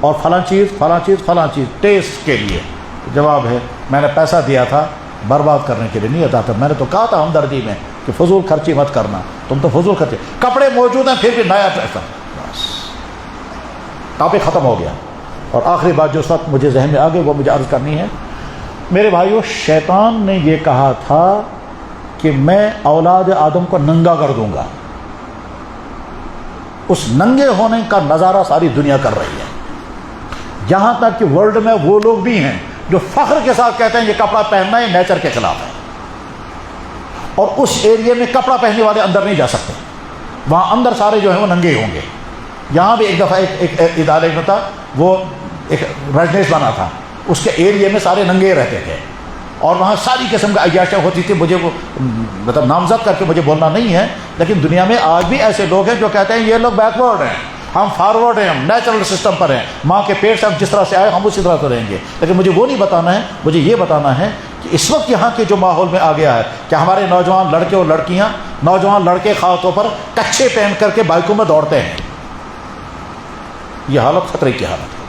اور فلاں چیز ٹیسٹ کے لیے. جواب ہے میں نے پیسہ دیا تھا برباد کرنے کے لیے نہیں عطا تھا. میں نے تو کہا تھا ہمدردی میں کہ فضول خرچی مت کرنا. تم تو فضول خرچی. کپڑے موجود ہیں پھر بھی نیا پیسہ. بس ٹاپک ختم ہو گیا. اور آخری بات جو اس وقت مجھے ذہن میں آ گئی وہ مجھے عرض کرنی ہے. میرے بھائیو، شیطان نے یہ کہا تھا کہ میں اولاد آدم کو ننگا کر دوں گا. اس ننگے ہونے کا نظارہ ساری دنیا کر رہی ہے. یہاں تک کہ ورلڈ میں وہ لوگ بھی ہیں جو فخر کے ساتھ کہتے ہیں یہ کپڑا پہننا ہی نیچر کے خلاف ہے، اور اس ایریے میں کپڑا پہننے والے اندر نہیں جا سکتے. وہاں اندر سارے جو ہیں وہ ننگے ہوں گے. یہاں بھی ایک دفعہ ایک ادارے میں تھا، وہ ایک رجنیش بنا تھا، اس کے ایریے میں سارے ننگے رہتے تھے اور وہاں ساری قسم کی عیاشیاں ہوتی تھی. مجھے وہ مطلب نامزد کر کے مجھے بولنا نہیں ہے، لیکن دنیا میں آج بھی ایسے لوگ ہیں جو کہتے ہیں یہ لوگ بیکورڈ ہیں، ہم فارورڈ ہیں، ہم نیچرل سسٹم پر ہیں، ماں کے پیٹ سے ہم جس طرح سے آئے ہم اسی طرح سے رہیں گے. لیکن مجھے وہ نہیں بتانا ہے، مجھے یہ بتانا ہے کہ اس وقت یہاں کے جو ماحول میں آ گیا ہے کہ ہمارے نوجوان لڑکے اور لڑکیاں، نوجوان لڑکے خاص طور پر کچھے پہن کر کے بائکوں میں دوڑتے ہیں. یہ حالت خطرے کی حالت ہے.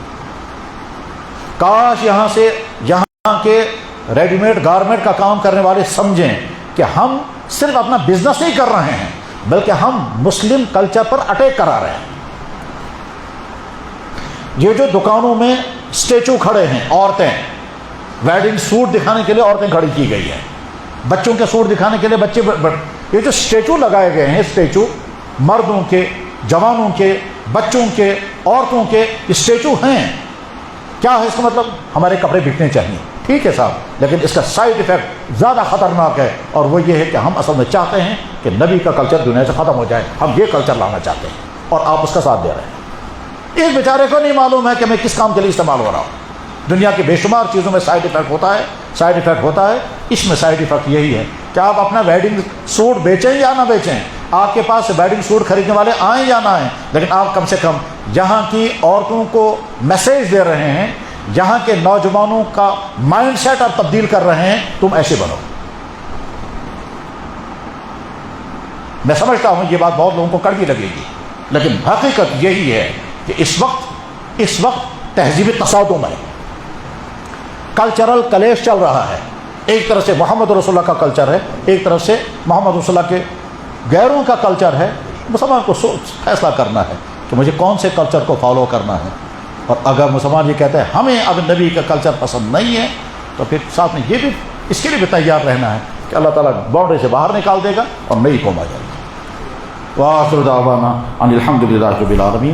کاش یہاں کے ریڈی میڈ گارمنٹ کا کام کرنے والے سمجھیں کہ ہم صرف اپنا بزنس نہیں کر رہے ہیں بلکہ ہم مسلم کلچر پر اٹیک کرا رہے ہیں. یہ جو دکانوں میں اسٹیچو کھڑے ہیں، عورتیں ویڈنگ سوٹ دکھانے کے لیے عورتیں کھڑی کی گئی ہیں، بچوں کے سوٹ دکھانے کے لیے بچے یہ جو اسٹیچو لگائے گئے ہیں، اسٹیچو مردوں کے، جوانوں کے، بچوں کے، عورتوں کے اسٹیچو ہیں. کیا ہے اس کا مطلب؟ ہمارے کپڑے بکنے چاہیے. ٹھیک ہے صاحب، لیکن اس کا سائڈ ایفیکٹ زیادہ خطرناک ہے، اور وہ یہ ہے کہ ہم اصل میں چاہتے ہیں کہ نبی کا کلچر دنیا سے ختم ہو جائے. ہم یہ کلچر لانا چاہتے ہیں اور آپ اس کا ساتھ دے رہے ہیں. اس بیچارے کو نہیں معلوم ہے کہ میں کس کام کے لیے استعمال ہو رہا ہوں. دنیا کی بے شمار چیزوں میں سائڈ ایفیکٹ ہوتا ہے. اس میں سائڈ ایفیکٹ یہی ہے کہ آپ اپنا ویڈنگ سوٹ بیچیں یا نہ بیچیں، آپ کے پاس ویڈنگ سوٹ خریدنے والے آئیں یا نہ آئیں، لیکن آپ کم سے کم یہاں کی عورتوں کو میسیج دے رہے ہیں، یہاں کے نوجوانوں کا مائنڈ سیٹ آپ تبدیل کر رہے ہیں. تم ایسے بنو. میں سمجھتا ہوں یہ بات بہت لوگوں کو کڑوی لگے گی، لیکن حقیقت یہی ہے کہ اس وقت تہذیبی تصادم ہے، کلچرل کلیش چل رہا ہے. ایک طرف سے محمد رسول اللہ کا کلچر ہے، ایک طرف سے محمد رسول اللہ کے غیروں کا کلچر ہے. مسلمان کو فیصلہ کرنا ہے کہ مجھے کون سے کلچر کو فالو کرنا ہے. اور اگر مسلمان یہ کہتے ہیں ہمیں اب نبی کا کلچر پسند نہیں ہے، تو پھر ساتھ میں یہ بھی اس کے لیے بھی تیار رہنا ہے کہ اللہ تعالیٰ باؤنڈری سے باہر نکال دے گا اور نئی قوم آ جائے گی. وآخر دعوانا ان الحمد للہ رب العالمین.